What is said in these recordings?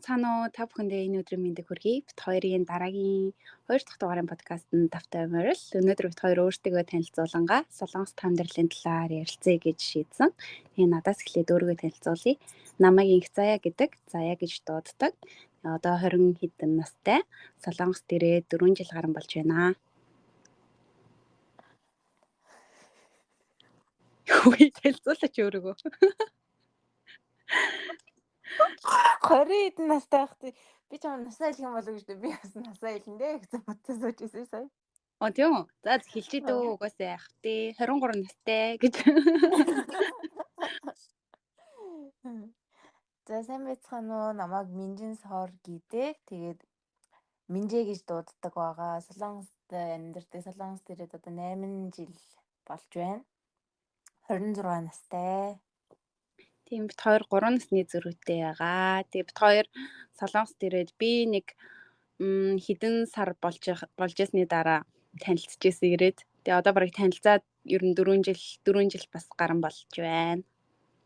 цаана уу? Та бүхэндээ энэ өдрийн мэндийг хүргэе. Бит хоёрын дараагийн 2 дахь дугаарын подкастт тавтай морил. Өнөөдөр бит хоёр өөрсдөө танилцуулангаа Солонгост амьдралын талаар ярилцъя гэж шийдсэн. Тэгээ надаас эхлээд өөрийгөө танилцуулъя. Намайг Инх Заяа гэдэг. Заяа гэж дууддаг. Одоо 20 хэдэн настай. Солонгост ирээд 4 жил гарсан болж байна. Үгүй танилцуулаач өөрийгөө. 20 хэдэн настай байхдаа би ч насаа хэлэх юм болов гэж би бас насаа хэлнэ гэж бодсон сууж ирсэн сая. Тийм үү? За хэлчихээ дөө угаасаа яах вэ? 23 настай гэж. За сайн байцгаана уу? Намайг Минжин Соор гэдэг. Тэгээд Минжээ гэж дууддаг байгаа. Солонгост амьдардаг. Солонгост ирээд одоо 8 жил болж байна. 26 настай. Тийм бит хоёр 3 насны зөрүүтэй байгаа. Тэгээ бит хоёр Солонгост ирээд би нэг хэдэн сар болж ясны дараа танилцчихсэн ирээд. Тэгээ одоо барыг танилцаад ер нь 4 жил бас гарсан болж байна.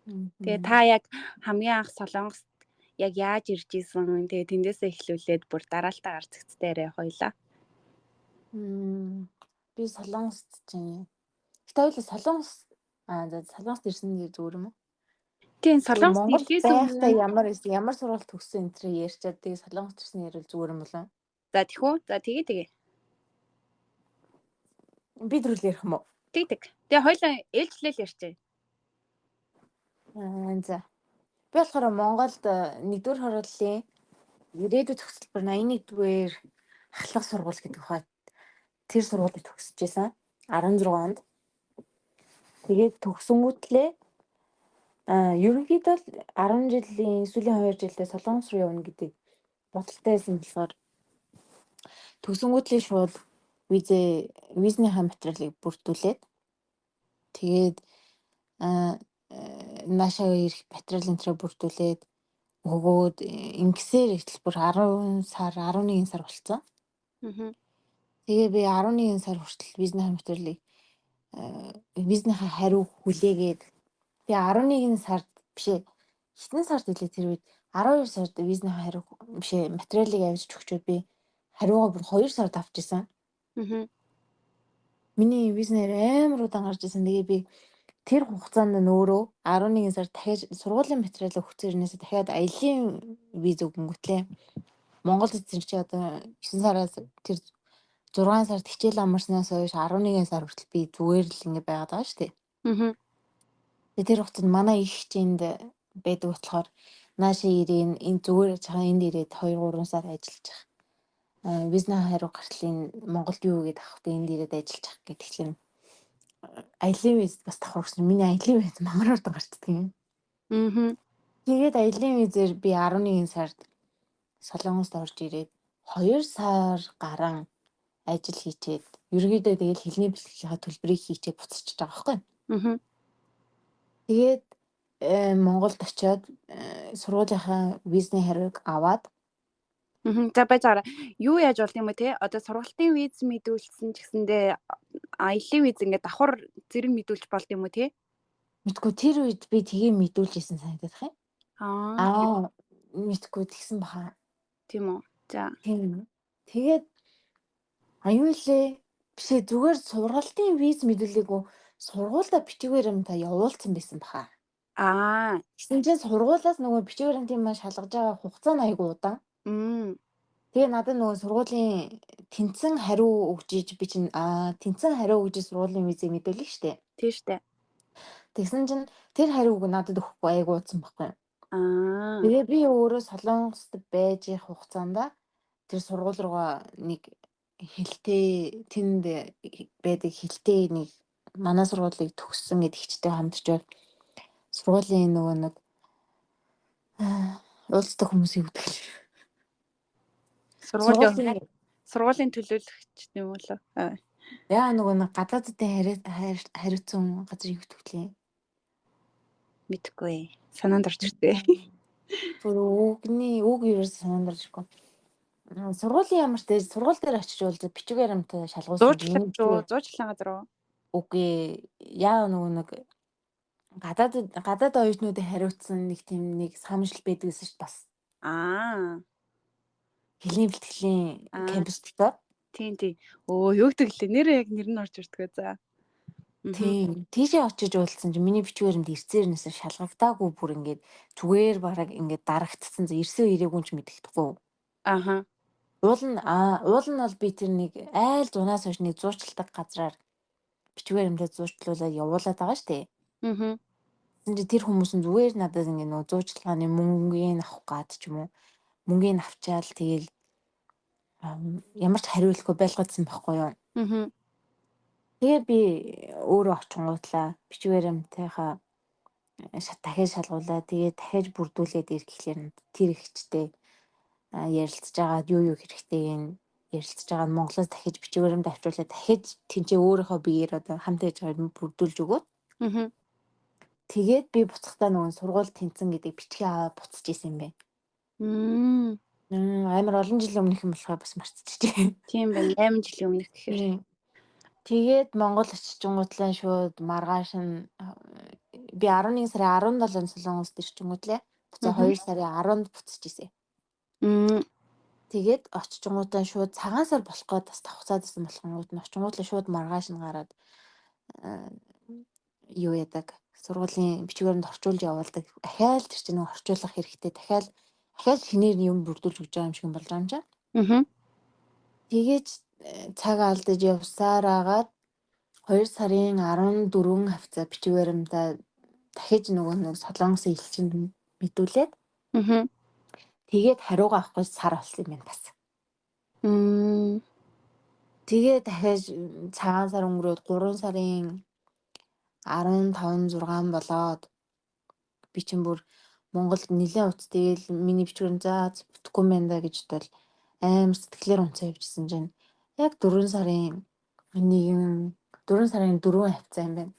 Тэгээ та яг хамгийн анх Солонгост яг яаж ирж исэн? Тэгээ тэндээсээ эхлүүлээд бүр дараалтаа гарцэгцтэй яриа хоёлаа. Би Солонгост чинь. Гэтэ хоёул Солонгост Солонгост ирсэн гэж зүгээр юм уу? Тийм Солонгост ирэхээс өмнө ямар сургууль төгссөн энэ төрөй ярьчаад тэгээ Солонгост ирсэн ярил зүгээр юм болов? За тэхүү. За тэгээ. Би дөрүл ярих юм уу? Тэг. Тэгээ хоёлаа ээлжлэл ярьчаа. За. Би болохоор Монголд 1-р хорооллын ирээдүйн төгсөлбөр 81-р ахлах сургууль гэдэг хаа. Тэр сургуулийг төгсөж байсан 16 онд. Тэгээд төгсөнгүүтлээ ерөнхийдөө 10 жилийн сүүлийн 2 жилдээ Солонгос руу явна гэдэг бодолтой байсан болохоор төгсөнгүүтлээ шууд визний материалыг бүрдүүлээд тэгээд наашаа ирэх материал энтрээ бүрдүүлээд өгөөд ингэсээр ихтэл бүр 11 сар болцсон. Тэгээ би 11 сар хүртэл визний материалыг визнийхаа хариу хүлээгээд тэгээ 11 сард бишээ хитэн сард хэлээ тэр үед 12 сард визнийхаа хариу бишээ материалыг авчиж өгчөөд би хариугаа бүр 2 сард авчихсан. Миний визнээр амар удаан гарч ирсэн. Тэгээ би тэр хугацаанд нөөрөө 11 сард дахиад сургуулийн материалыг хүчээрнээс дахиад аялын виз өгөнгөтлээ. Монголд ирсэн чи одоо 9 сараас тэр 6 сард хичээл амарснаас хойш 11 сар хүртэл би зүгээр л ингэ байгаад байгаа шүү дээ. Тэр хугацаанд манай их хичээнд байдаг болохоор наашаа ирээн энэ зүгээр жахан энд ирээд 2-3 сар ажиллаж байгаа. Визний хариу гартлын Монголд юу гэдэг авах вэ? Энд ирээд ажиллаж байгаа гэдэг чинь аялын виз бас давхар гэсэн. Миний аялын виз мамар урд гарчдаг юм. Тэгээд аялын визээр би 11 сард Солонгост орж ирээд 2 сар гарan ажил хийчээд ерөнхийдөө тэгэл хэлний бэлтгэлийн төлбөрийг хийчээд буцчихж байгаа байхгүй. Тэгээд Монголд очиод сургуулийнхаа визний хариуг аваад За баяжаараа. Юу яаж болд юм бэ те? Одоо сургалтын виз мэдүүлсэн ч гэсэндээ аялын виз ингээд давхар зэрэг мэдүүлж болд юм уу те? Мэдгүй тэр үед би тгээ мэдүүлжсэн санагдах юм. Мэдгүй тэгсэн баха. Тийм үү. За. Тэгээд аюу лээ. Бишээ зүгээр сургалтын виз мэдүүлээгүй сургуультай бичгээр юм та явуулсан байсан баха. Тэгсэн чинь сургуулаас нөгөө бичгээр юм тийм маш шалгаж байгаа хугацаа нь айгу удаан. Тэгээ надад нөгөө сургуулийн тэнцэн хариу өгч би чинь тэнцэн хариу өгж сургуулийн визийг мэдүүлэх штэ. Тийм штэ. Тэгсэн чинь тэр хариуг надад өгөхгүй айгу уудсан байхгүй. Тэгээ би өөрөө Солонгост байж их хугацаанд тэр сургууль руугаа нэг хэлтэй тэнд байдаг хэлтэй нэг манай сургуулийг төгссөн гэдэг хичтэй хамтчаад сургуулийн нөгөө нэг уулздаг хүмүүсийг үтгэж сургуулийн төлөөлөгч юм уу? Яа нөгөө нэг гадаадын хариуцсан газрыг үтгэлээ. Мэдгүй. Санаанд орж иртээ. Бүр үг ерөөс санаанд орж ирэхгүй. Сургуулийн ямар ч сургууль дээр очиж уулзаад бичгээр амтай шалгуулсан. Зуучлан газар уу? Үгүй. Яа нөгөө нэг гадаад оюутнуудыг хариуцсан нэг тийм нэг самжил байдаг гэсэн чинь бас Аа. Хэлний бэлтгэлийн Аа. кампус дотор. Тийм. Юу гэдэг лээ. Нэрээ яг нэр нь орж ирдэг. За. Тийм. Тийшээ очиж уулзсан чинь миний бичвэрэмд ирцээрнээс шалгагдаагүй бүр ингээд зүгээр бараг ингээд дарагдцсан. Ирсэн ирээгүй ч мэддэхгүй. Аха. Уул нь бол би тэр нэг айл зунаас хойш нэг зуучилдаг газраар бичвэрэмдээ зуучлуулаад явуулаад байгаа штэ. Мгм. Тэр хүмүүс нь зүгээр надад ингээд нөө зуучлагын мөнгөний авах гад ч юм уу. Мөнгөний авчаал тэгэл ямар ч хариулахгүй байлгацсан байхгүй юу. Мгм. Тэгээ би өөрөө очингуудлаа бичвэрэмтийнхаа дахиад шалгуулаад тэгээ дахиад бүрдүүлээд ирэх гэхлээр тэр ихчтэй ярилцж байгаад юу хэрэгтэй юм ярилцж байгаа нь Монголоос дахиж бичвэрэмд авчруулаад дахиж тэнцээ өөрийнхөө биеэр одоо хамт байж байгааг бүрдүүлж өгөөд Мгм. тэгээд би буцахтаа нөгөө сургууль тэнцэн гэдэг бичгээ аваад буцаж исэн юм байна. Амар олон жилийн өмнөх юм болохоо бас марцчихжээ. Тийм байна. 8 жилийн өмнөх гэхээр. Тэгээд Монгол очичингуудлаа шууд маргааш нь би 11 сарын 17-нд Солонгост ирчингуудлаа. Буцаа 2 сарын 10-нд буцаж исэн. Тэгээд очичингуудаа шууд цагаан сар болох гээд бас тавцаад исэн болохгүйд нь очингуудлаа шууд маргааш нь гараад юу яадаг сургуулийн бичвэрэнд орчуулж явуулдаг. Ахаал тэр чинь орчуулах хэрэгтэй. Дахиад шинээр юм бүрдүүлж өгч байгаа юм шиг болж байгаа юм чинь. Тэгээд цаг алдаж явсаар агаад 2 сарын 14 хавцаа бичвэрэмдээ дахиж нөгөө Солонгосын элчинд мэдүүлээд тэгээд хариугаа авахгүй сар болсон юм байна бас. Тэгээд дахиж цагаан сар өнгөрөөд 3 сарын 15 6 болоод би чинь бүр Монголд нэлээд уц тэгэл миний бичвэрэн бүтггүй юм байна гэж бодвол амар сэтгэлээр унцаа явжсэн чинь яг 4 сарын 4 хавцаа юм байна.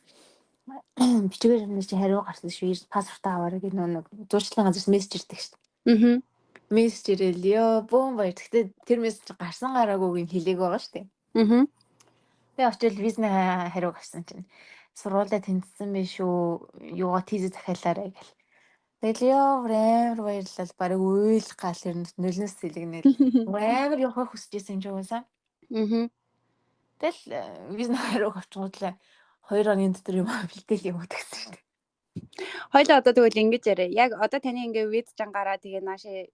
Бичвэрэмд чи хариу гарсан шүү. Паспортаа аваарай гэх нэг зурчлалын газар мессеж ирдэг шүү. Мессеж ирэл ёо бөөм баяр. Гэхдээ тэр мессеж гарсан гараагүйг хэлээг байгаа шүү. Тэгээ очил визний хариу гарсан чинь сургуулаа тэнцсэн биш үү? Юугаа тийз захиалаарай гэл. Тэгэл ёо амар баярлал барыг уйл гал ирнэ нөлнөөс сэлгэнэл. Амар явахыг хүсэж исэн юм жигөөсаа. Тэгэл визний хариу авчингуудлаа 2 хоногийн дотор юм бэлдээл яваад гэсэн шүү дээ. Хоёлаа одоо тэгвэл ингэж яриа. Яг одоо таны ингээ виз жангараа тэгээ наашаа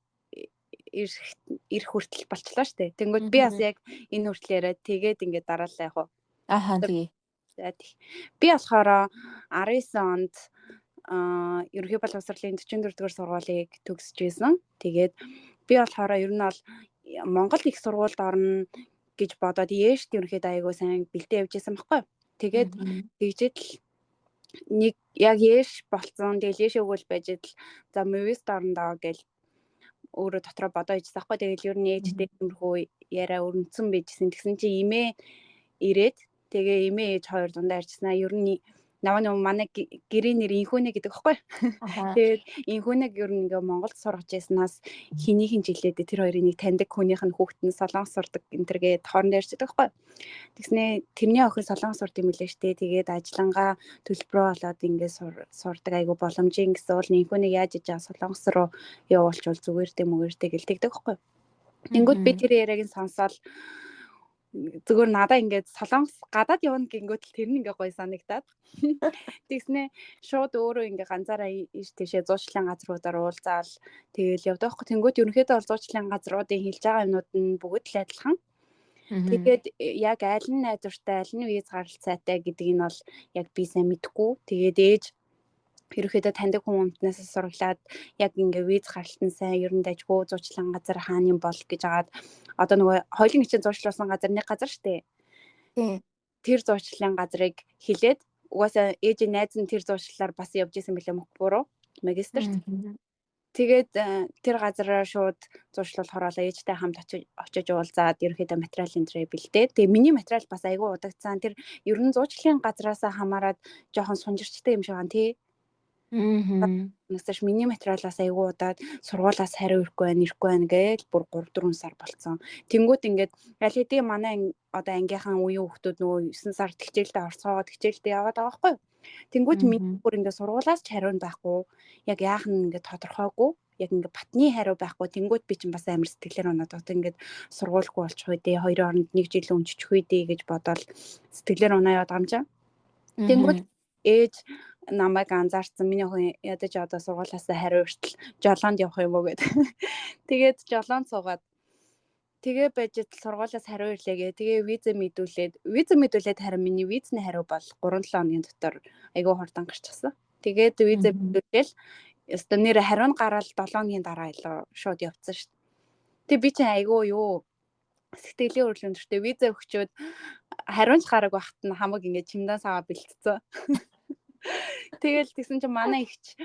ирэх хүртэл болчлоо шүү дээ. Тэнгүүд би бас яг энэ хүртэл яриад тэгээд ингээ дараалал яг уу. Ахаа тий. Би болохоор 19 онд ерөнхий боловсролын 44 дугаар сургуулийг төгсөж байсан. Тэгээд би болохоор ер нь бол Монгол их сургуульд орно гэж бодоод ээшт ерөнхийдөө айгуу сайн бэлдээ явж байсан байхгүй. Тэгээд тэгжээд л нэг яг ээш болцсон. Тэгэл ээшээ өгөөл байж л за мөвист орно доо гэл өөрөө дотроо бодоо ижсэн байхгүй. Тэгэл ер нь ээжтэй юмрхүү яриа өрнөцсөн байжсэн. Тэгсэн чи имээ ирээд тэгээ имээ ээж хоёр дундаа ярьжснаа. Ер нь наваа нэг манай гэрээ нэр инхүүнэ гэдэг байхгүй. Тэгээд инхүүнэг ер нь ингээ Монголд сургаж яснаас хинийхэн жилээд тэр хоёрын нэг таньдаг хүнийх нь хүүхэд нь Солонгос сурдаг энтергээд хоорондоо ярьдаг байхгүй. Тэгснээ тэрний охин Солонгос сурд юм лээ штэ. Тэгээд ажиллангаа төлбөрөө олоод ингээ сурдаг айгу боломжийн гэсэн бол инхүүнэг яаж иж Солонгос руу явуулчвал зүгээртэй мөгөртэй гэлдэгдэг байхгүй. Тэнгүүд би тэр яриаг нь сонсоод зүгээр надаа ингээд Солонгос гадаад явна гингүүт л тэр нь ингээ гоё санагдаад. Тэгснээ шууд өөрөө ингээ ганцаараа ийш тийшээ зуучлалын газруудаар уулзаал тэгэл явдаг байхгүй. Тэнгүүд ерөнхийдөө бол зуучлалын газруудын хэлж байгаа юмнууд нь бүгд л адилхан. Тэгээд яг аль нь найдвартай, аль нь виз гаралцаатай гэдгийг нь бол яг би сайн мэдэхгүй. Тэгээд ээж ерөнхийдөө таньдаг хүмүүнээс сураглаад яг ингээ виз гаралтан сайн ер нь дайггүй зуучлалын газар хаана юм бол гэж агаад одоо нөгөө хоёулын хичээл зуучлуулсан газар нэг газар штэ. Тэр зуучлалын газрыг хилээд угаасаа ээжийн найз нь тэр зуучлалаар бас явж исэн билээ буруу магистрт. Тэгээд тэр газараа шууд зуршлал хороолоо ээжтэй хамт очиж уулзаад ерөөхдөө материал энтрээ бэлдээд. Тэгээ миний материал бас айгүй удагцсан. Тэр ер нь зуучлалын газраас хамаарад жоохон сунжирчтай юм шиг байна тий. Насаш миний материалаас айгүй удаад сургуулаас хариу ирэхгүй байна гээл бүр 3-4 сар болцсон. Тэнгүүд ингээд аль хэдийн манай одоо ангийнхан үеийн хүмүүс нөгөө 9 сар хичээлдээ орцоогоод хичээлдээ яваад байгаа байхгүй юу? Тэнгүүд миний бүр ингээд сургуулаас ч хариу байхгүй. Яг яах нь ингээд тодорхойгүй. яг ингээ батны хариу байхгүй тэнгууд би чинь бас амар сэтгэлээр унаад одоо ингээд сургуульгүй болчих үү дээ хоёрын хооронд нэг жил өнжчих үү дээ гэж бодоод сэтгэлээр унаа яваад байгаа юм чинь. Тэнгууд ээж намайг анзаарсан миний хүн ядаж одоо сургуулиасаа хариу өртөл жолоонд явах юм уу гэд. Тэгээд жолоонд суугаад тэгээ байж сургуулиас хариу ирлээгээ. Тэгээ виза мэдүүлээд харин миний визний хариу бол 3-7 хоногийн дотор айгүй хурдан гарчихсан. Тэгээд виза мэдүүлээл ёстой нэр хариу нь гараад 7 хоногийн дараа илүү шууд явцсан шүү дээ. Тэг би чинь айгүй юу сэтгэлийн хөдлөл өндөртэй виза өгчөөд хариунч гараг багт нь хамаг ингээд чемодан саваа бэлтцсэн. Тэгэл тэгсэн чинь манай ихч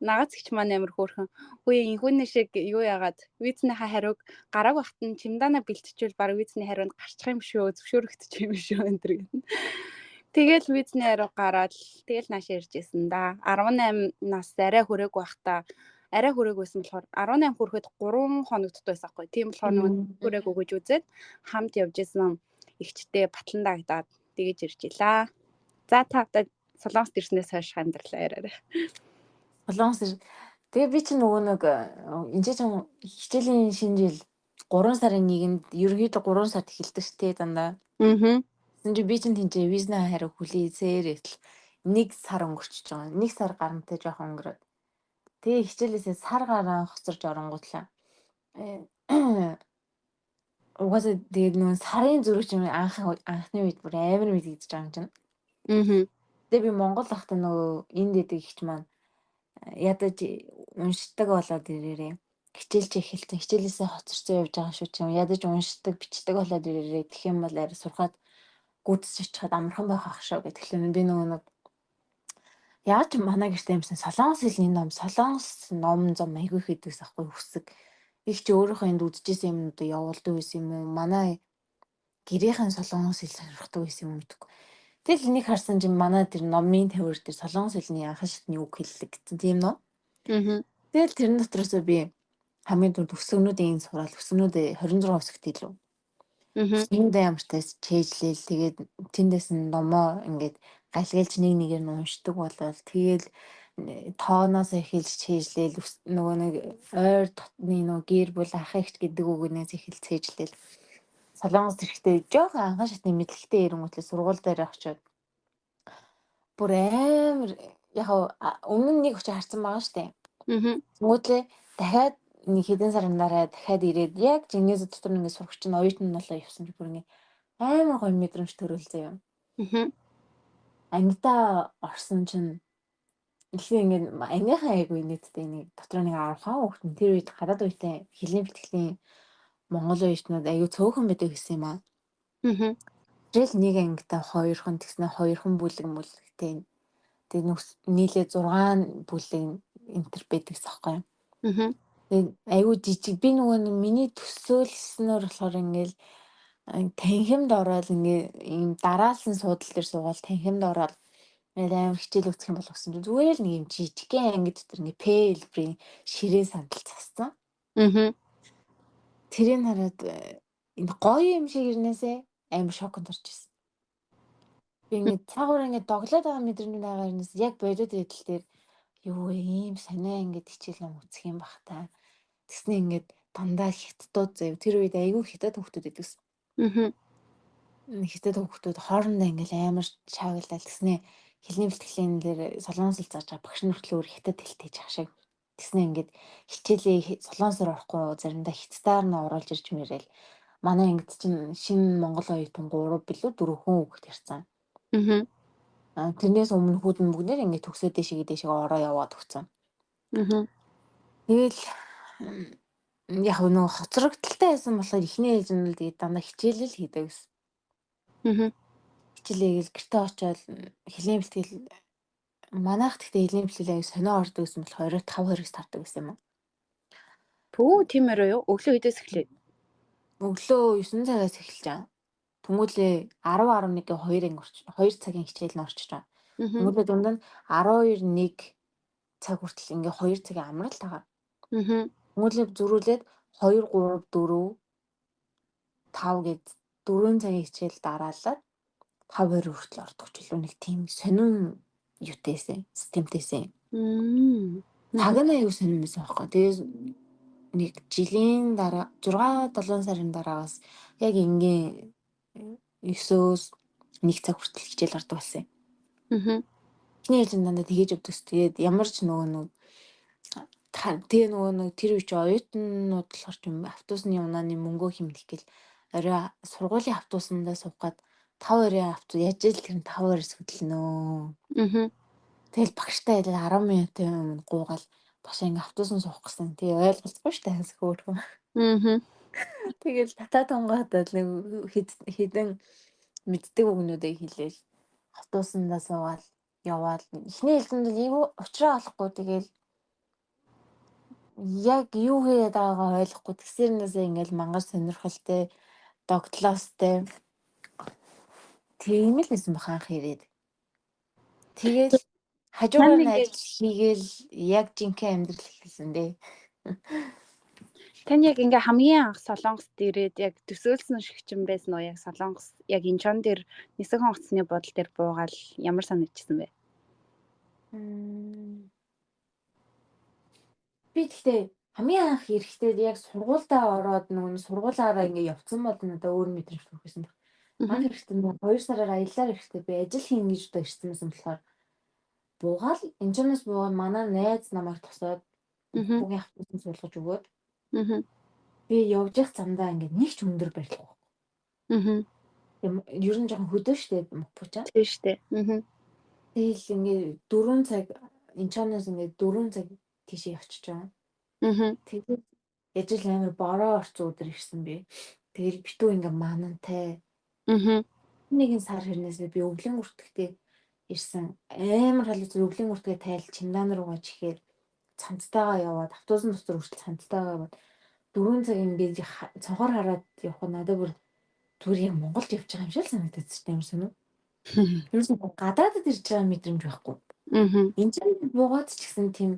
нагац ихч маань амар хөөрхөн. Үгүй энхүүний шиг юу яагаад визнийхаа хариуг гараг багт нь чемоданаа бэлтчихвэл баг визний хариунд гарчих юм шүү, зөвшөөрөгдөж юм шүү энэ гэн. Тэгэл визний хариу гараад тэгэл нааш иржсэн да. 18 нас арай хүрээгүй байхдаа арай хүрээгүй байсан болохоор 18 хүрэхэд 3 хоног дот байсан хгүй. Тийм болохоор нэг хүрээгүй гэж үзээд хамт явж исэн ихчтэй батлан дагдаад тэгэж ирж илаа. За та одоо Солонгост ирснээс хойш амьдралаа яриарай. Солонгос тэгээ би чинь нөгөө нэг энэ чинь хичээлийн шинэ жил 3 сарын 1-нд ерөнхийдөө 3 сард эхэлдэг шүү дээ дандаа. Тэгсэн чи би чинь тэнцээ визний хариу хүлээсээр итэл 1 сар өнгөрчихөж байгаа. 1 сар гарантай жоохон өнгөрөөд. Тэгээ хичээлээсээ сар гараа хоцорж оронгуудлаа. Угаасаа тэгээд нөгөө сарын зүрх чинь анхны үед бүр амар мэдэгдэж байгаа юм чинь. Тэгээ би Монгол ахта нөгөө энд дэдэг ихч маань ядаж уншдаг болоод ирээрээ. Хичээлч эхэлсэн. Хичээлээсээ хоцорсон явж байгаа шүү чинь. Ядаж уншдаг, бичдэг болоод ирээрээ. Тэгэх юм бол арай сурахад гүйцэж очиход амархан байх ах шүү гэх. Тэгэхээр би нөгөө нэг яаж манай гэртээ юмсан солонгос хэлний ном, солонгос ном зам айгүй хэдвээс ахгүй хүсэг. Их ч өөрийнхөө энд үдчихсэн юмнуудаа явуулдаг байсан юм уу? Манай гэрийнхэн солонгос хэл сонирхдаг байсан юм уу? Тэгэл энийг харсан чинь манай тэр номын тавир дээр солонгос хэлний анхан шатны үг хэллэг гэсэн тийм нөө. Тэгэл тэрэн дотроос би хамгийн түрд өсгөнүүдийн сураал өсгөнүүдээ 26 өсгт илүү. Энд ямартай чэйжлээл тэгээд тэндээс нь номоо ингээд галгалж нэгээр нь уншдаг болол тэгэл тооноос эхэлж чэйжлээл нөгөө нэг ойр дотны нөгөө гэр бүл ах ихч гэдэг үгнээс эхэлж чэйжлээл солонгос зэрэгтэй жоохон анхан шатны мэдлэгтэй ирэнгүүтлээ сургууль дээр очиод бүр амар яг өмнө нь нэг очиж харсан байгаа штэ. Тэгмүүтлээ дахиад нэг хэдэн сарын дараа дахиад ирээд яг Жиннээс дотор ингээд сурах чинь оюутан нь болоо явсан чи бүр ингээд амар гоё мэдрэмж төрүүлсэн юм. Ангидаа орсон чинь ихээ ингээд ангийнхаа айгүй нийтдээ нэг дотор нэг 10 хүүхэд тэр үед гадаад үетэй хэлний бэлтгэлийн монгол оюутнууд айгүй цөөхөн байдаг гэсэн юм аа. Тэгэл нэг ангитай 2хан тэгснэ 2хан бүлэгтэй. Тэгээд нийлээ 6 бүлэг энтер байдаг сахгүй. Тэгээд айгүй жижиг би нөгөө миний төсөөлснөөр болохоор ингээл танхимд ороод ингээ ийм дараалсан суудал дээр суугаад танхимд ороод амар хичээл үзэх юм бол гэсэн чинь зүгээр л нэг юм жижигхэн анги дотор ингээ пэлбрийн ширээ сандал зассан. Тэрийг хараад энэ гоё юм шиг ирнэсээ амар шоконд орж ирсэн. Би ингээ цаагаар ингээ доглоод байгаа мэдрэмж байгаа юмнаас яг бодит байдал дээр юу ийм сонио ингээ хичээл ном үзэх юм бах та. Тэгснэ ингээд дандаа хятадууд заяа тэр үед айгүй хятад хүмүүс идэгсэн. Хятад хүмүүс хоорондоо ингээл амар чаглал тэгснэ хэлний бэлтгэлийн дээр солонгос хэл зааж байгаа багш нар хөтлөөр хятад хэлтэй жах шиг. Тэгснэ ингээд хичээлээ солонгосоор орохгүй заримдаа хятадаар нь оруулж ирж мэрэл манай ангид чинь шинэ монгол оюутан 3 билүү 4 хүн хүүхэд ирсэн. Тэрнээс өмнө хүүдэн бүгдээр ингээд төгсөө дэшиг ороо яваад өгсөн. Тэгэл яг нөгөө хоцрогдолтой байсан болохоор эхний ээлж нь л тэгээд дандаа хичээлэл хийдэг гэсэн. Хичээлээгээл гэртээ очиод хэлний бэлтгэл манайх гэхдээ хэлний бэлтгэл аяг сонио ордог гэсэн болохоор 5-2-ыг тардаг гэсэн юм уу? Пүү тиймэрөө юу? Өглөө хэдээс эхлэв? Өглөө 9 цагаас эхэлж байгаа. Тэнгүүлээ 10-11-ийн 2 анги орчих. 2 цагийн хичээл нь орчиж байгаа. Тэнгүүлээ дунд нь 12-1 цаг хүртэл ингээ 2 цагийн амралт байгаа. Тэнгүүлээ зөрүүлээд 2 3 4 5 гээд 4 цагийн хичээл дараалаад 5-2 хүртэл ордог ч илүү нэг тийм сонин юутэйсэн, системтэйсэн. Цаг нь аюу сонирмсэн байхгүй. Тэгээд нэг жилийн дараа 6-7 сарын дараагаас яг ингийн 9-өөс 1 цаг хүртэл хичээл гардаг болсон юм. Аа. Эхний ээлжинд дандаа тэгэж өгдөгс. Тэгээд ямар ч нөгөө тэгээ нөгөө тэр үе чи оюутнууд болохоор ч юм автобусны унааны мөнгөө хэмнэх гэл орой сургуулийн автобусандаа суух гээд 5:20 автобус яаж л тэр 5:20 хөдөлнө. Аа. Тэгэл багштай 10 минутын өмнө гуугаал баш ингээ автобусан суух гэсэн. Тэгээ ойлголцгүй штэ хас хөөрхөн. Аа. Тэгэл татаа тонгоод нэг хідэн мэддэг үгнүүдээ хэлээл автобусандаа суугаад яваал. Эхний ээлжинд л ийгүү уучраа олохгүй тэгэл яг юу хийгээд байгаагаа ойлгохгүй тэгсэрнээсээ ингээл мангар сонирхолтой догтлоостэй тийм л байсан бах анх ирээд. Тэгэл хажуугаар нь ажил хийгээл яг жинхэнэ амьдрал эхэлсэн дээ. Тань яг ингээ хамгийн анх Солонгост ирээд яг төсөөлсөн шигчин байсан уу? Яг Солонгос яг Инчон дээр нисэх онгоцны бодол дээр буугаал ямар санагдчихсан бэ? Би тэгтээ хамгийн анх ирэхдээ яг сургуультай ороод нөгөө сургуулаараа ингээ явцсан бол надад өөр мэдрэмж төрөхсөн баг. Анх ирэхдээ нөгөө 2 сараар аяллаар ирэхдээ би ажил хийн гэж удаа ирсэн байсан болохоор буугаал Инчоноос буугаад манай найз намайг тосоод бүгийн автобусанд суулгаж өгөөд би явж явах замдаа ингээ нэг ч өндөр барилга байхгүй. Ер нь жоохон хөдөө штэ Мапуча. Тийм штэ. Тэгэл ингээ 4 цаг Инчоноос ингээ 4 цаг тийшээ явчихж байгаа. Тэгээд яжил амар бороо орцсон өдөр ирсэн би. Тэгэл битүү ингээ манантай. Нэгэн сар хэрнээсээ би өвлөн үртгэхдээ ирсэн. Амар халуун өвлөн үртгээ тайлж Чиндан руугаа чихээр цамцтайгаа яваад автобусын дотор хүртэл цамцтайгаа яваад 4 цаг ингээ цонхоор хараад явах нь надад бүр зүгээр яг Монголд явж байгаа юм шиг л санагдаад ч юм шиг. Ерөөсөө гадаадд ирж байгаа мэдрэмж байхгүй. Энд чинь буугаад ч гэсэн тийм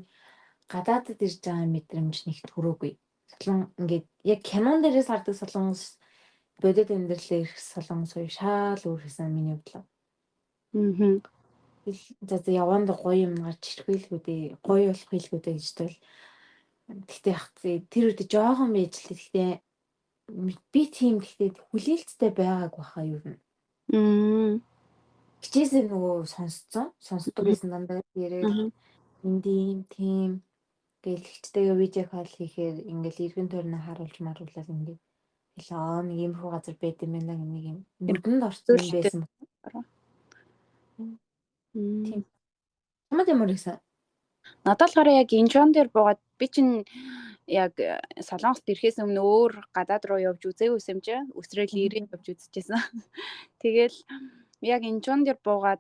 гадаадд ирж байгаа мэдрэмж нэг төрөөгүй. Солон ингээд яг кинон дээрээс хардаг Солонгос бодит амьдралаар ирэх Солонгос хоёр шал өөр хэсэн миний бодлоо. За яванда гоё юм гарч ирэхгүйлгүй дээ. Гоё болох хэлгүй дээ гэж тэл. Гэхдээ яг тэр үед жоохон байж л гэхдээ би тийм гэхдээ хүлээлттэй байгаагүй хаа юу юм. Хичээсээ нөгөө сонсдог байсан дандаа яриад энд тийм гээл хичтэйгээ видео кол хийхээр ингээл эргэн тойрноо харуулж маруулаад ингээд хэлээ нэг иймэрхүү газар байд юм байна нэг юм нүдэнд орсон юм байсан. Тийм. Чамд ямар ихсэн? Надад болохоор яг Инчон дээр буугаад би чинь яг Солонгост ирэхээс өмнө өөр гадаад руу явж үзээгүй юм чи өсрөөл ирээд явж үзчихсэн. Тэгэл яг Инчон дээр буугаад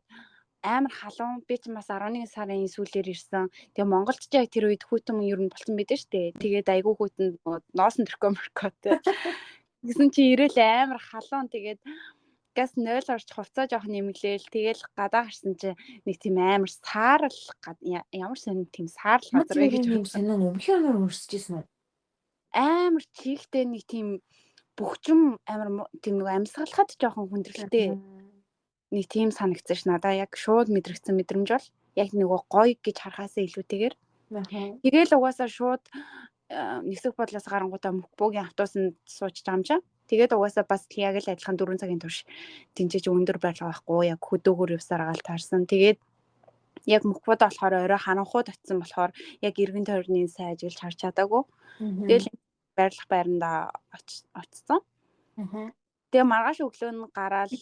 амар халуун би чинь бас 11 сарын сүүлээр ирсэн. Тэгээ Монголд ч яг тэр үед хүүтэн ер нь болсон байдаг шүү дээ. Тэгээд айгүй хүүтэн ноосон тэркомеркотой. Гэсэн чи ирээл амар халуун тэгээд газ 0 орч хувцаа жоох нэмлээл тэгэл гадаа гарсан чи нэг тийм амар саарл ямар сонир тийм саарл газар гэж юм сонин өмнөхөр өрсөжсэн үү? Амар чихтэй нэг тийм бөхчм амар тийм нэг амьсгалахад жоохон хүндрэлтэй нэг тийм санагдсан ш надаа яг шууд мэдрэгдсэн мэдрэмж бол яг нөгөө гоё гэж харахаасаа илүүтэйгээр тэгэл угаасаа шууд нисэх бодлоос гарангуудаа Мөхбөгийн автобусанд сууж байгаа юм чам. Тэгээд угаасаа бас яг л адилхан 4 цагийн турш тэнцэж өндөр байлгаа байхгүй яг хөдөөгөр явсаар гаал таарсан. Тэгээд яг Мөхбөд болохоор орой харанхууд очсон болохоор яг эргэн тойрны сайн ажиглаж харж чадаагүй. Тэгэл байрлах байрандаа очсон. Тэгээ маргааш өглөө нь гараад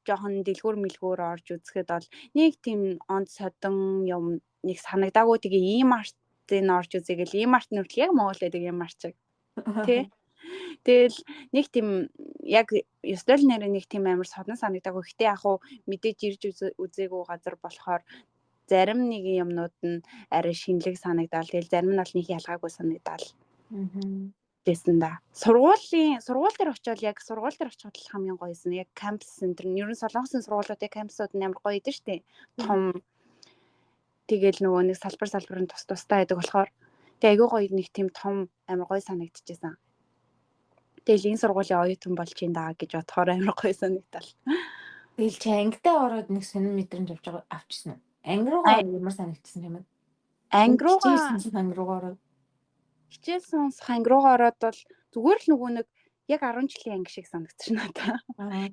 жоохон дэлгүүр мэлгүүр орж үзэхэд бол нэг тийм онд содон юм нэг санагдаагүй тэгээ ийм артын орж үзэгээл ийм арт нь хүртэл яг Монгол байдаг юм арчиг. Тэ. Тэгэл нэг тийм яг ёстой л нэрээ нэг тийм амар содон санагдаагүй. Гэтэ яг хуу мэдээж ирж үзээгүй газар болохоор зарим нэг юмнууд нь арай шинэлэг санагдаал. Тэгэл зарим нь бол нэг ялгаагүй санагдаал. Дэсэн да. Сургууль дээр очиод яг сургууль дээр очиход л хамгийн гоёсэн. Яг кампус центр нь ерөн Солонгосын сургуулиудын кампусууд нь амар гоё идэв штэ. Том. Тэгэл нөгөө нэг салбар нь тустай байдаг болохоор тэг айгүй гоё нэг тийм том амар гоё санагдчихсан. Тэгэл энэ сургуулийн оюутан болж ин даа гэж бодохоор амар гоё санагдал. Тэгэл чи ангидаа ороод нэг сонир мэдрэмж авчихсан уу? Анги руугаа ямар санагдсан юм бэ? анги руугаа Хичээлсэн анги руугаа хичээл сонсох анги руугаа ороод бол зүгээр л нөгөө нэг яг 10 жилийн анги шиг санагдчих надаа.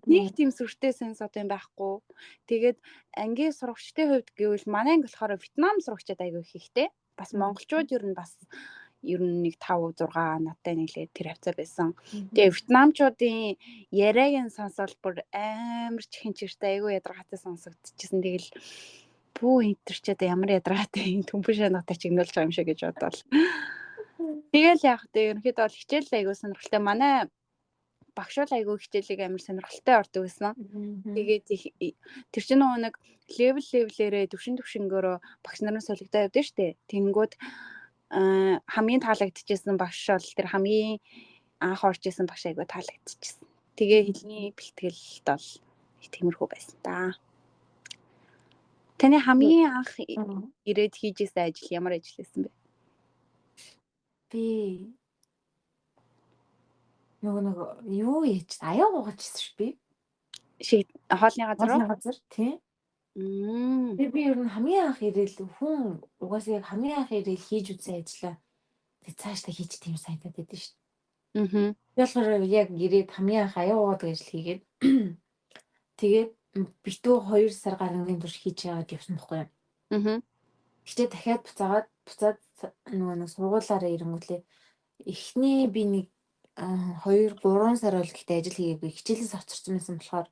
Нэг тийм сүртэй сенс одоо юм байхгүй. Тэгээд ангийн сурагчдын хувьд гэвэл манай анги болохоор Вьетнам сурагчид аягүй ихтэй. Бас монголчууд ер нь бас ер нь нэг 5 6 надтай нэглээд тэр хавцаа байсан. Тэгээ вьетнамчуудын яриаг нь сонсоод бүр амар чихэн чиртэй аягүй ядаргаатай сонсогдчихсэн. Тэгэл пүү энэ ч одоо ямар ядаргаатай төмпөн шанагатай чигнүүлж байгаа юм шиг гэж бодвол. Тэгэл яг тэ ерөнхийдөө бол хичээл аягүй сонирхолтой. Манай багш бол аягүй хичээлийг амар сонирхолтой ордог байсан. Тэгээд тэр чинь нөгөө нэг левелээрээ төвшнгөөрөө багш нарын солигдоод явдсан шүү дээ. Тэнгүүд хамгийн таалагдчихсэн багш бол тэр хамгийн анх орж исэн багш аягүй таалагдчихсэн. Тэгээ хэлний бэлтгэлд бол тиймэрхүү байсан та. Таны хамгийн анх ирээд хийжсэн ажил ямар ажил байсан бэ? Би нөгөө юу яаж аяа гоочихсан шүү би. Шиг хоолны газар уу? Хоолны газар тий. Би ер нь хамгийн анх ирээл хүн угаасаа яг хамгийн анх ирээл хийж үзсэн ажиллаа. Тэг цаашдаа хийж тийм сайдаад байдсан шүү дээ. Би болохоор яг ирээд хамгийн анх аяа гоодаг ажил хийгээд тэгээд битүү 2 сар гарангийн турш хийж яваад явсан байхгүй юу. Гэхдээ дахиад буцаад нөгөө нэг сургуулаараа ирэнгүүтлээ эхний би нэг 2 3 сар бол гэхдээ ажил хийгээгүй хичээлээс авчирсан байсан болохоор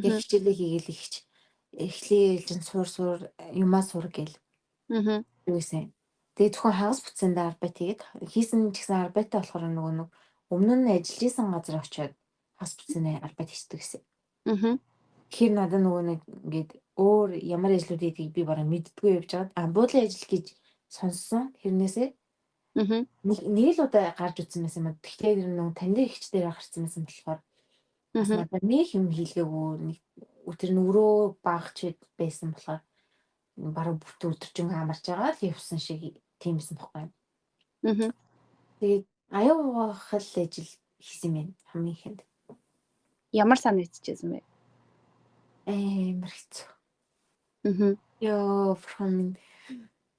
яг хичээлээ хийгээл эхлээл суур юмаа сур гээл. Юусэн. Тэгээ зөвхөн хагас бүтсэндээ арбайт хийгээд хийсэн ч гэсэн арбайтаа болохоор нөгөө нэг өмнө нь ажиллаж исэн газар очиод хагас бүтсэндээ арбайт хийдэг гэсэн. Тэгэхээр надад нөгөө нэг ингээд өөр ямар ажлууд хийдгийг би бараг мэддэггүй явж байгаа. Буудлын ажил гэж сонссон хэрнээсээ нэг л удаа гарч үзсэн байсан юм. Тэгэхээр нөгөө таньдаг ихч дээр гарсан байсан болохоор бас надад нэг юм хийлгээгүй нэг өтер нүрөө багч байсан болохоор бараг бүт өдөржин амарч байгаа л явсан шиг тийм байсан байхгүй юу. Тэгээд аюулгах л ажил хийсэн юм хамгийн ихэнд. Ямар санагдчихсэн бэ? Амар хэцүү. Ёо фром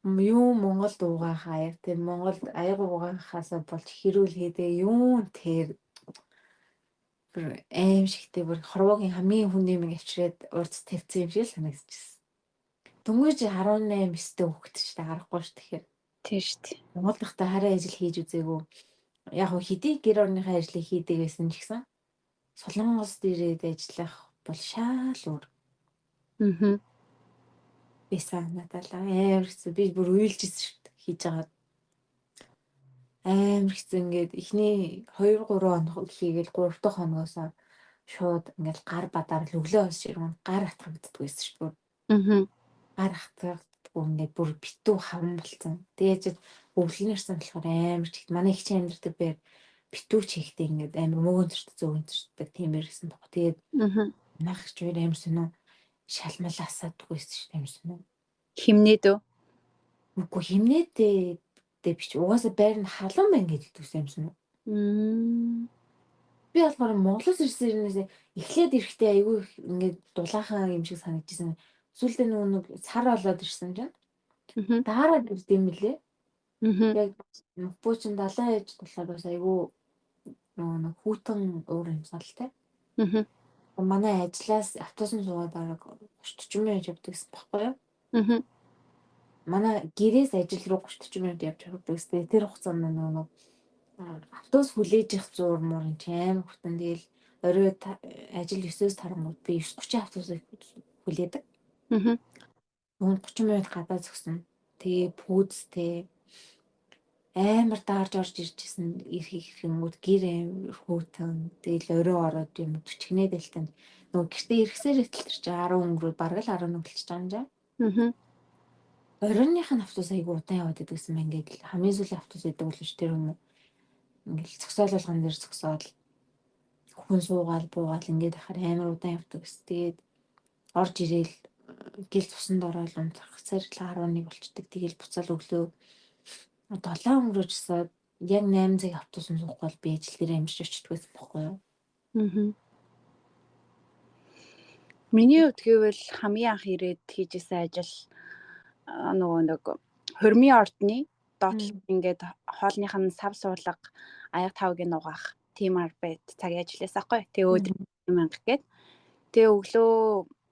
юу Монголд угаахаа яг тийм Монголд аяга угаахаасаа болж хэрүүл хийдээ юу тэр аим шигтэй бүр хорвоогийн хамгийн хүн нэмийг авчирээд урд тавьсан юм шиг л санагдчихсэн. Дөнгөж 18 9-тэй хөвгт ч та харахгүй ш тэгэхээр. Тийм шүү дээ. Монгол дахта хараа ажил хийж үзээгүй. Яг хөө хэдий гэр орныхаа ажлыг хийдэг байсан ч гэсэн Солонгост ирээд ажиллах бол шал өөр. Бисаа надад амар хэцүү. Би бүр уйлжсэн шүү дээ хийж байгаа. Амар хэцүү ингээд эхний 2 3 хоног хийгээл 3 дахь хоногоос шууд ингээд гар бадаар л өглөө хос ширмэн гар хатгагддаг байсан шүү дээ. Гар хатгагддаг ингээд бүр битүү хаван болцсон. Тэгээд өвлөнөрсөн болохоор амар чихт. Манай их чинь амьдэрдэг бээр битүү чихтэй ингээд амар мөгөн төрт зөөгөн төртдөг тийм байсан баг. Тэгээд нахч өөр амар сонио шалмал асааддаг байсан шүү дээ амар сонио. Химнээд үү? Үгүй химнээдээ бич угаасаа байр нь халуун байна гэж хэлсэн юм шиг. Би болохоор Монголоос ирсэнээс эхлээд ирэхдээ айгүй ингээд дулаахан юм шиг санагдчихсан. Сүүлдээ нэг сар болоод ирсэн чинь. Даараад ирд юм лээ. Яг Пүүчин далайн ээж болохоор бас айгүй нэг хүүтэн уур юмсалтай. Манай ажлаас автобусын суугаад бараг 30 минут явдаг гэсэн баггүй юу? Манай гэрээс ажил руу 30 минут явж явдаг гэсэн. Тэр хугацаанд нэг автобус хүлээж их зур муур юм чи амар хурдан. Тэгэл орой ажил 9-өөс тарангууд би 9:30 автобусыг хүлээдэг. 30 минут гадаа зогсно. Тэгээ пүүцтэй амар даарж орж иржсэн ирэнгүүт гэр амар хөтөн. Тэгэл орой ороод юм төчгнээ дэлтэн. Нөгөө гэртээ ирэхсээр хэлтэр чи 10 өнгөрөө бараг л 11 болчихж байгаа юм жаа. Оройных нь автобус айгу удаан яваад байдаг гэсэн мэн ингээд хамгийн сүүлийн автобус гэдэг бол ш тэр юм. Ингээл зөксөөл болгон дээр зөксөөл хүн суугаал буугаал ингээд ахаар амар удаан явдаг гэсэн. Тэгээд орж ирээл гэл цусанд ороод унтах царил 11 болчдөг. Тэгэл буцаал өглөө 7 өнгөрөөжсөд яг 8 цаг автобусан суухгүй бол би ажил дээр амжиж очдөг байсан байхгүй юу? Миний хувьд гэвэл хамгийн анх ирээд хийжсэн ажил нөгөө нэг хурмын ордны доотлол Мм. ингээд хоолных нь сав суулга аяг тавгийн угаах тийм арбайд цагийн ажилласан хгүй. Тэгээ өдөр Мгм. 1000 гээд тэгээ өглөө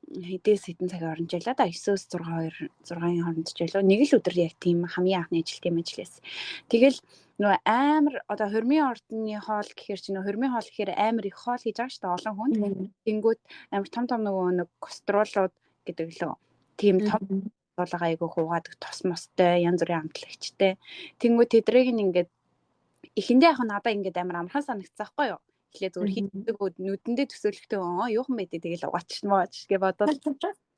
хэдээс хэдэн цаг оронж ялаа да 9-өөс 6-ын хооронд ч ялаа нэг л өдөр яг тийм хамгийн анхны ажил тийм ажилласан. Тэгэл нөгөө амар одоо хурмын ордны хоол гэхэр чи нөгөө хурмын хоол гэхээр амар их хоол хийж байгаа шүү дээ олон хүнд. Мм. Тэнгүүд амар том том нөгөө нэг костролууд гэдэг лөө тийм том Мгм. суулга айгуу хуугаад тос мостой янз бүрийн амтлагчтай. Тэнгүүд тэдрийг нь ингээд эхэндээ яг надаа ингээд амар амархан санагдсан байхгүй юу. Эхлээ зүгээр Мгм. хийдэг нүдэндээ төсөөлөхдөө юухан байдэ тэгэл угаачмаач гэж бодоод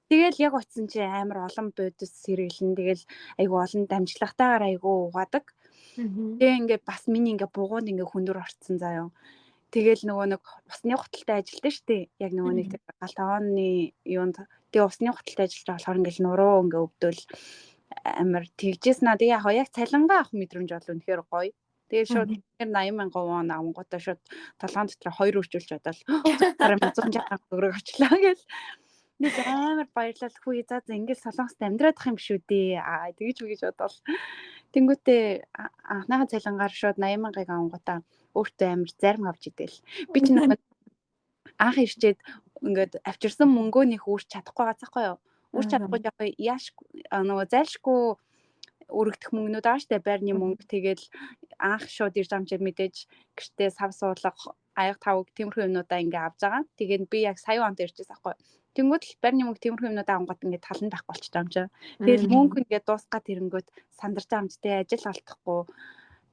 тэгэл яг утсан чи амар олон бодис сэргэлэн тэгэл айгу олон дамжлагтайгаар айгу угаадаг. Мгм. Тэгээ ингээд бас миний ингээд бугуунд ингээд хүндөр орцсон заяа. Тэгэл нөгөө нэг усны хуталтай ажилтдаг шүү дээ. Яг нөгөө нэг тэр гал тавааны юунд тэгээ усны хуталтай ажиллаж байгаа болохоор ингээл нуруу ингээ өвдөл амар тэгжээс наа. Тэгээ яг цалингаа авах мэдрэмж бол үнэхээр гоё. Тэгээ шууд Мгм. 80,000 вон авангуудаа шууд толгоон дотор 2 үржүүлж бодвол гараа 160 төгрөг очлаа гэл. Нэг амар баярлал хүү за ингээл солонгост амьдраад ах юм шүү дээ. Тэгж үгэж бодвол тэнгүүтээ анхныхаа цалингаар шууд 80,000-ыг авангуудаа өөртөө амар зарим авч идэл. Би ч нөгөө анх ирчээд ингээд авчирсан мөнгөөнийх үрч чадахгүй байгаа цаахгүй юу. Үрч чадахгүй яг яаш нөгөө зайлшгүй өргөдөх мөнгнүүд байгаа штэ байрны мөнгө тэгэл анх шууд ирж байгаа юм чи мэдээж гэртээ сав суулга аяг тавг тиймэрхүү юмнуудаа ингээ авч байгаа. Тэгээд би яг сая онт ирчихсэн аахгүй. Тэнгүүд л байрны мөнгө тиймэрхүү юмнуудаа авангууд ингээ талан байх болчих юм чи. Тэгэл мөнгө ингээ дуусгаад ирэнгүүт сандарч байгаа юм чи тэ ажил олдохгүй.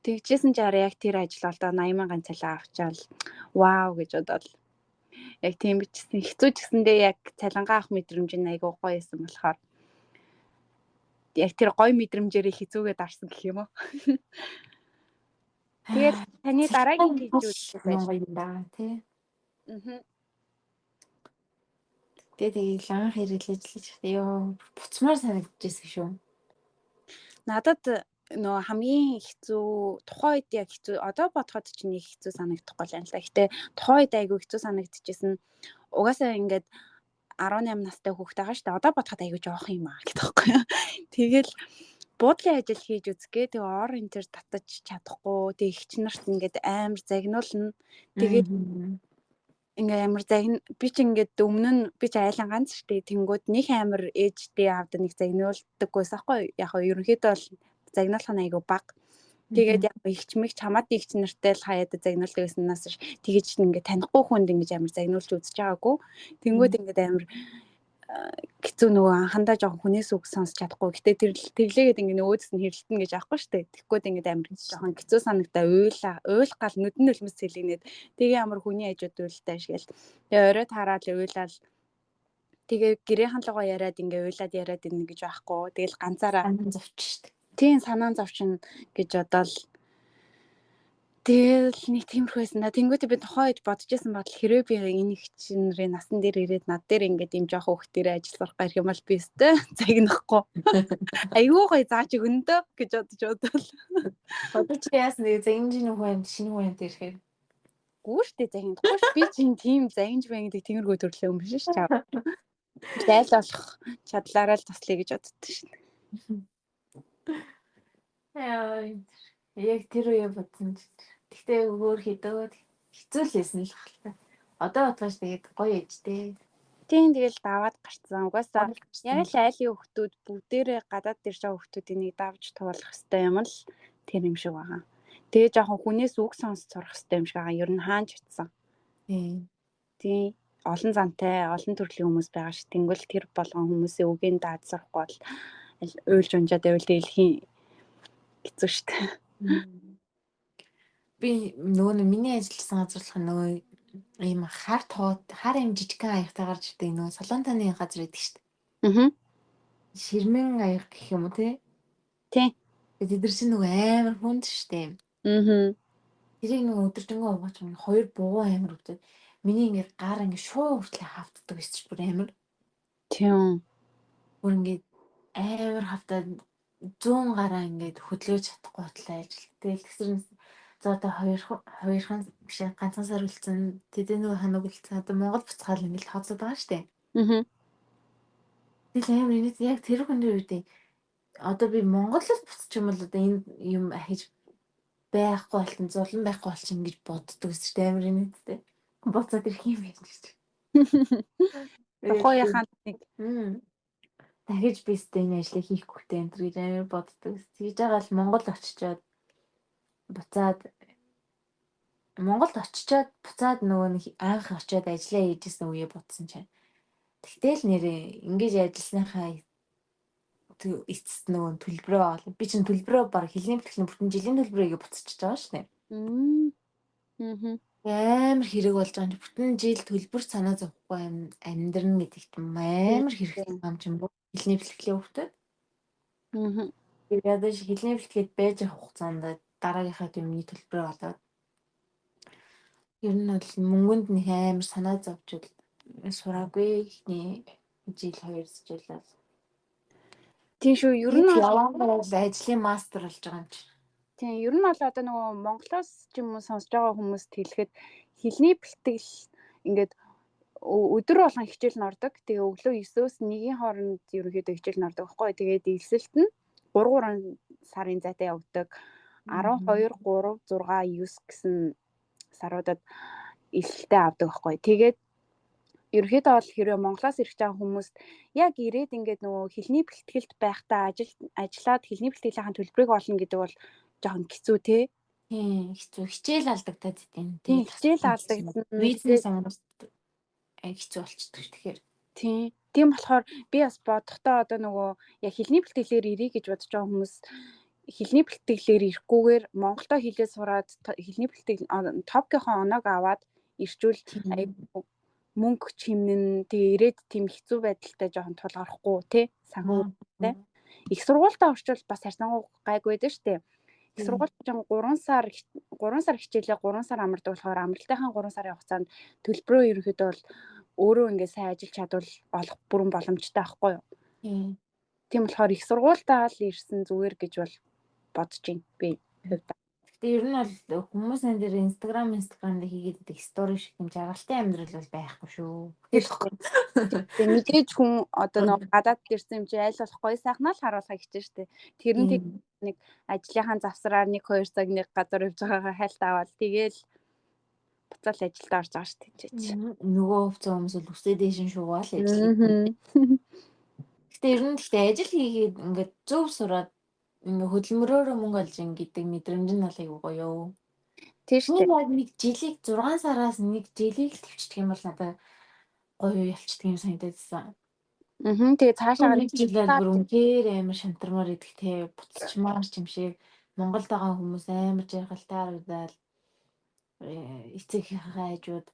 Тэгжсэн ч арай яг тэр ажил олдоо 80,000 цалин авчаал вау гэж бодоод яг тийм бичсэн хэцүү ч гэсэндээ яг цалингаа авах мэдрэмж нь айгүй гоё байсан болохоор яг тэр гоё мэдрэмжээрээ хэцүүгээ дарсан гэх юм уу. Тэгээд таны дараагийн хийж үзэх байж. Монгол юм да тий. Аа. Тэгээд анх ирэл ажиллаж ёо буцмаар санагдчихсэн шүү. Надад нөө хамгийн хэцүү тухайн үед яг хэцүү одоо бодоход ч нэг хэцүү санагдахгүй л юм л да. Гэтэ тухайн үед айгүй хэцүү санагдчихсэн. Угаасаа ингээд 18 настай хүүхэд байгаа шүү дээ. Одоо бодоход айгүй жоох юм аа гэдэг байхгүй юу. Тэгэл буудлын ажил хийж үзгээ. Тэгээ ор энэ төр татаж чадахгүй. Тэгээ ихч нарт ингээд амар загнуулна. Тэгээд ингээ амар загин би ч ингээд өмнө нь би ч айлан ганц штэ тэнгүүд нэг амар ээжтэй аавд нэг загнуулдаггүйс аахгүй яг нь ерөнхийдөө бол загнуулах нь айгу баг. Тэгээд яг ихч мэгч хамаатан ихч нартай л хаяад загнуулдаг гэснээс тэгэж ингээ танихгүй хүнд ингэж амар загнуулж үзэж байгаагүй. Тэнгүүд ингээд амар хэцүү нөгөө анхандаа жоохон хүнээс үг сонсч чадахгүй. Гэтэ тэр тэглээгээд ингээ өөдс нь хэрэлтэн гэж аахгүй штэ. Тэгэхгүй ингээ амар жоохон хэцүү санагдаа уйл гал нүдэн нулимс цэлэгнээд тэгээ амар хүний хажууд уйлтай шгээл. Тэгээ орой таараад уйлал тэгээ гэрээ хандлага яриад ингээ уйлаад яриад ин гэж байхгүй. Тэгэл ганцаараа зовч штэ. тийм санаан зовчин гэж бодоол тэгэл нэг тиймэрхүү байсан да. Тэнгүүтээ би тухайн үед бодож байсан бодол хэрвээ би энэ их чинэрийн насан дээр ирээд над дээр ингээд юм жоох хөхтөрөө ажил сурах гэх юм бол би өстэй загнахгүй. Айгүй гоё зааж өгнөдөө гэж бодож бодвол. Одоо чи яасан нэг загинжийн хүн шинэ хүн ирэхээр Гүүштэй загнахгүй ш. Би чинь тийм загинж байнгдаг тиймэрхүү төрлөө юм биш чаа. Зайл болох чадлаараа л туслая гэж боддоо шин. Яа яг тэр үе бодсон ч. Гэхдээ өөр хэдөө хэцүү л байсан л хаалта. Одоо бодвол тэгээд гоё ээжтэй. Тийм тэгэл даваад гарцсан. Угаасаа яг л айлын хүүхдүүд бүгдээрээ гадаад ирж байгаа хүүхдүүдийн нэг давж туулах хэрэгтэй юм л тэр юм шиг байгаа. Тэгээ жоохон хүнээс үг сонсч сурах хэрэгтэй юм шиг байгаа. Ер нь хаанч утсан. Тийм олон зантай, олон төрлийн хүмүүс байгаа ш. Тэнгүүл тэр болгон хүмүүсийн үгийн даад сурахгүй бол уйлж унжаад байвал дэлхийн хэцүү штт. Би нөгөө миний ажилласан газарлах нөгөө ийм хар юм жижигхэн аягтай гарч ирдэг нөгөө солонтаны газар байдаг шүү дээ. Аа. Ширмэн аяг гэх юм уу тий? Тий. Тэгээд тэд чинь нөгөө амар хүнд шүү дээ. Аа. Тэрийг нөгөө өдөржингөө угаач хоёр бугуу амар өвдөд. Миний ингээд гар ингээд шуу хүртлээ хавтдаг байсан ч бүр амар. Тийм. Бүр ингээд амар хавтаад 100 гараа ингээд хөдлөөж чадахгүй батлаа ажил. Тэгэл тэгсэрнээс за одоо хоёрхан биш ганцхан сар үлдсэн. Тэдний нөгөө ханаг үлдсэн. Одоо Монгол буцаал ингээд хооцоод байгаа шүү дээ. Аа. Тэгэл амар инээд яг тэр хүн дээр үдээ одоо би Монголд буцчих юм бол одоо энэ юм ахиж байхгүй болтон зулан байхгүй болчих ингэж боддог гэсэн чинь амар нийттэй. Буцаад ирэх юм байна гэж. Тухайхан нэг дахиж би сте энэ ажлыг хийхгүйтэй энэ гэж амар боддог. Тэгж байгаа л Монгол очичоод буцаад буцаад нөгөө нэг анх очиод ажиллаа хийжсэн үе бодсон чинь. Тэгтэл нэрээ ингэж ажилласныхаа эцэст нөгөө төлбөрөө олно. Би чинь төлбөрөө баг хэлний бэлтгэлийн бүтэн жилийн төлбөрөө буцчихж байгаа шүү дээ. Амар хэрэг болж байгаа юм. Бүтэн жил төлбөр санаа зовхгүй амьдрна гэдэгт амар хэрэгтэй юм чинь хэлний бэлтгэлийн хөвгтөд. Тэгээд хэлний бэлтгээд байж авах хугацаанд дараагийнхаа юмны төлбөрөө олоод ер нь бол мөнгөнд нэг амар санаа зовж сураагүй ихний жил 2 жил бол. Тийм шүү. Ер нь бол ажлын мастер болж байгаа юм чи. Тийм, ер нь бол одоо нөгөө Монголоос ч юм уу сонсож байгаа хүмүүст хэлэхэд хэлний бэлтгэл ингээд өдөр болгон хичээл нордог. Тэгээ өглөө 9-өөс 1-ийн хооронд ерөнхийдөө хичээл нордог байхгүй. Тэгээд эвсэлт нь 3 сарын зайтай явагддаг. 12, 3, 6, 9 гэсэн саруудад эвсэлтээ авдаг байхгүй. Тэгээд ерөнхийдөө бол хэрвээ Монголоос ирэх байгаа хүмүүст яг ирээд ингээд нөгөө хэлний бэлтгэлд байхдаа ажиллаад хэлний бэлтгэлийн төлбөрийг олно гэдэг бол жоохон хэцүү те. Тийм, хэцүү. Хичээл алдагдаад тийм. Тийм, хичээл алдагдсан. Бизнес амраас хэцүү болчихдог тэгэхээр. Тийм болохоор би бас бодохдоо одоо нөгөө яг хэлний бэлтгэлээр ирье гэж бодож байгаа хүмүүс хэлний бэлтгэлээр ирэхгүйгээр Монголдо хэлээ сураад хэлний бэлтгэл топкийнхоо оноог аваад ирчүүл мөнгө чимнэн тэгээ ирээд тийм хэцүү байдалтай жоохон тулгархгүй те санхүүтэй. Их сургуультаа орчвол бас харьцангуй гайгүй байдаг штэ. Их сургуульд 3 сар хичээлээ 3 сар амардаг болохоор амралтынхаа 3 сарын хугацаанд төлбөрөө ерөнхийдөө бол өөрөө ингээд сайн ажиллаж чадвал олох бүрэн боломжтой байхгүй юу? Тийм болохоор их сургуультаа л ирсэн зүгээр гэж бол бодож байна би хувьдаа. Гэтэ ер нь бол хүмүүс энэ дээр Instagram дээр хийгээд байдаг стори шиг юм жаргалтай амьдрал бол байхгүй шүү. Тэгээ мэдээж хүн одоо нэг гадаад ирсэн юм чи аль болох гоё сайхнаа л харуулхаа хичээж штэ. Тэр нь нэг ажлынхаа завсраар 1-2 цаг нэг газар явж байгаагаа хайлт аваад тэгээл буцаал ажилд орж байгаа штэ тийч. Нөгөө хувцас хүмүүс л үсээ дэшин шуугаал ажиллах. Гэтэ ер нь ажил хийгээд ингээд зөв сураад ингээ хөдөлмөрөөрөө мөнгө олж гэдэг мэдрэмж нь бол айгүй гоё. Тийм шүү дээ. Нэг жилиг 6 сараас нэг жилиг л төвчдөг юм бол надад гоё ялчдаг юм санагдсан. Тэгээ цаашаа нэг жил бүр үнээр амар шантармаар идэх те буцчмаар юм шиг Монголд байгаа хүмүүс амар жаргалтай харагдаад эцэгийнхээ хажууд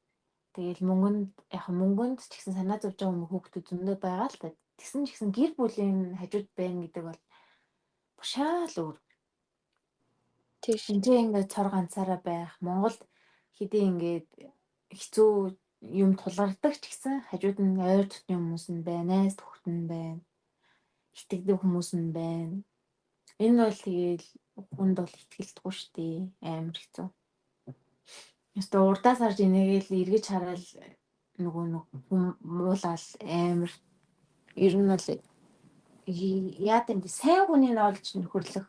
тэгэл мөнгөнд ч гэсэн санаа зовж байгаа хүүхдүүд зөндөө байгаа л та. Тэгсэн ч гэсэн гэр бүлийн хажууд байна гэдэг бол шаал өөр. Тийш. Энд ингээд цор ганцаараа байх. Монголд хэдий ингээд хэцүү юм тулгардаг ч гэсэн хажууд нь ойр дотны хүмүүс нь байна, найз төхт нь байна. Итгэдэг хүмүүс нь байна. Энэ бол тэгээл хүнд бол итгэлдэггүй шүү дээ. Амар хэцүү. Яста урдаас харж энийгээл эргэж хараад нөгөө хүн муулаад амар ер нь бол яа гэм сайн хүний олж нөхөрлөх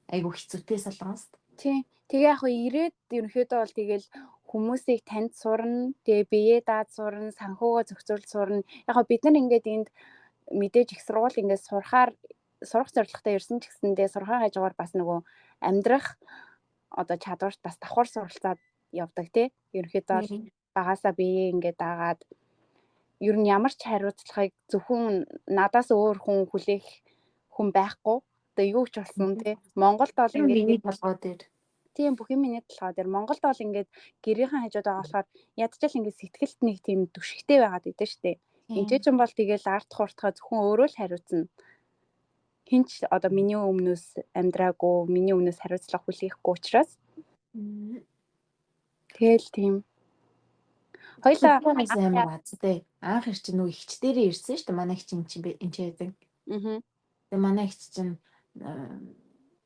айгу хэцүүтэй солонгост. Тийм. Тэгээ яг ирээд ерөнхийдөө бол тэгэл хүмүүсийг танд сурна, тэгээ биеэ даад сурна, санхугаа зохицуулж сурна. Яг бид нар ингээд энд мэдээж их сургууль ингээд сурах зорилготой ирсэн ч гэсэндээ сурахын хажуугаар бас нөгөө амьдрах одоо чадварт бас давхар суралцаад явдаг тий. Ерөнхийдөө багасаа биеэ ингээд дагаад ер нь ямар ч хариуцлагыг зөвхөн надаас өөр хүн хүлээх хүн байхгүй. Одоо юу ч болсон тий. Монголд бол ингээд миний толгой дээр. Тийм бүх юм миний толгой дээр. Монголд бол ингээд гэрийнхэн хажууд байгаа болохоор ядчил ингээд сэтгэлд нэг тийм түшигтэй байгаад идэв штэ. Энд ч юм бол тэгэл арт хуртгаа зөвхөн өөрөө л хариуцна. Хинч одоо миний өмнөөс амьдраагүй, миний өмнөөс хариуцлага хүлээхгүй учраас. Тэгэл тийм. Хоёлаа амар азтай. Анх ир чинь нөгөө ихч дээрээ ирсэн шүү дээ. Манай ихч энэ чинь байдаг. Тэгээ манай ихч чинь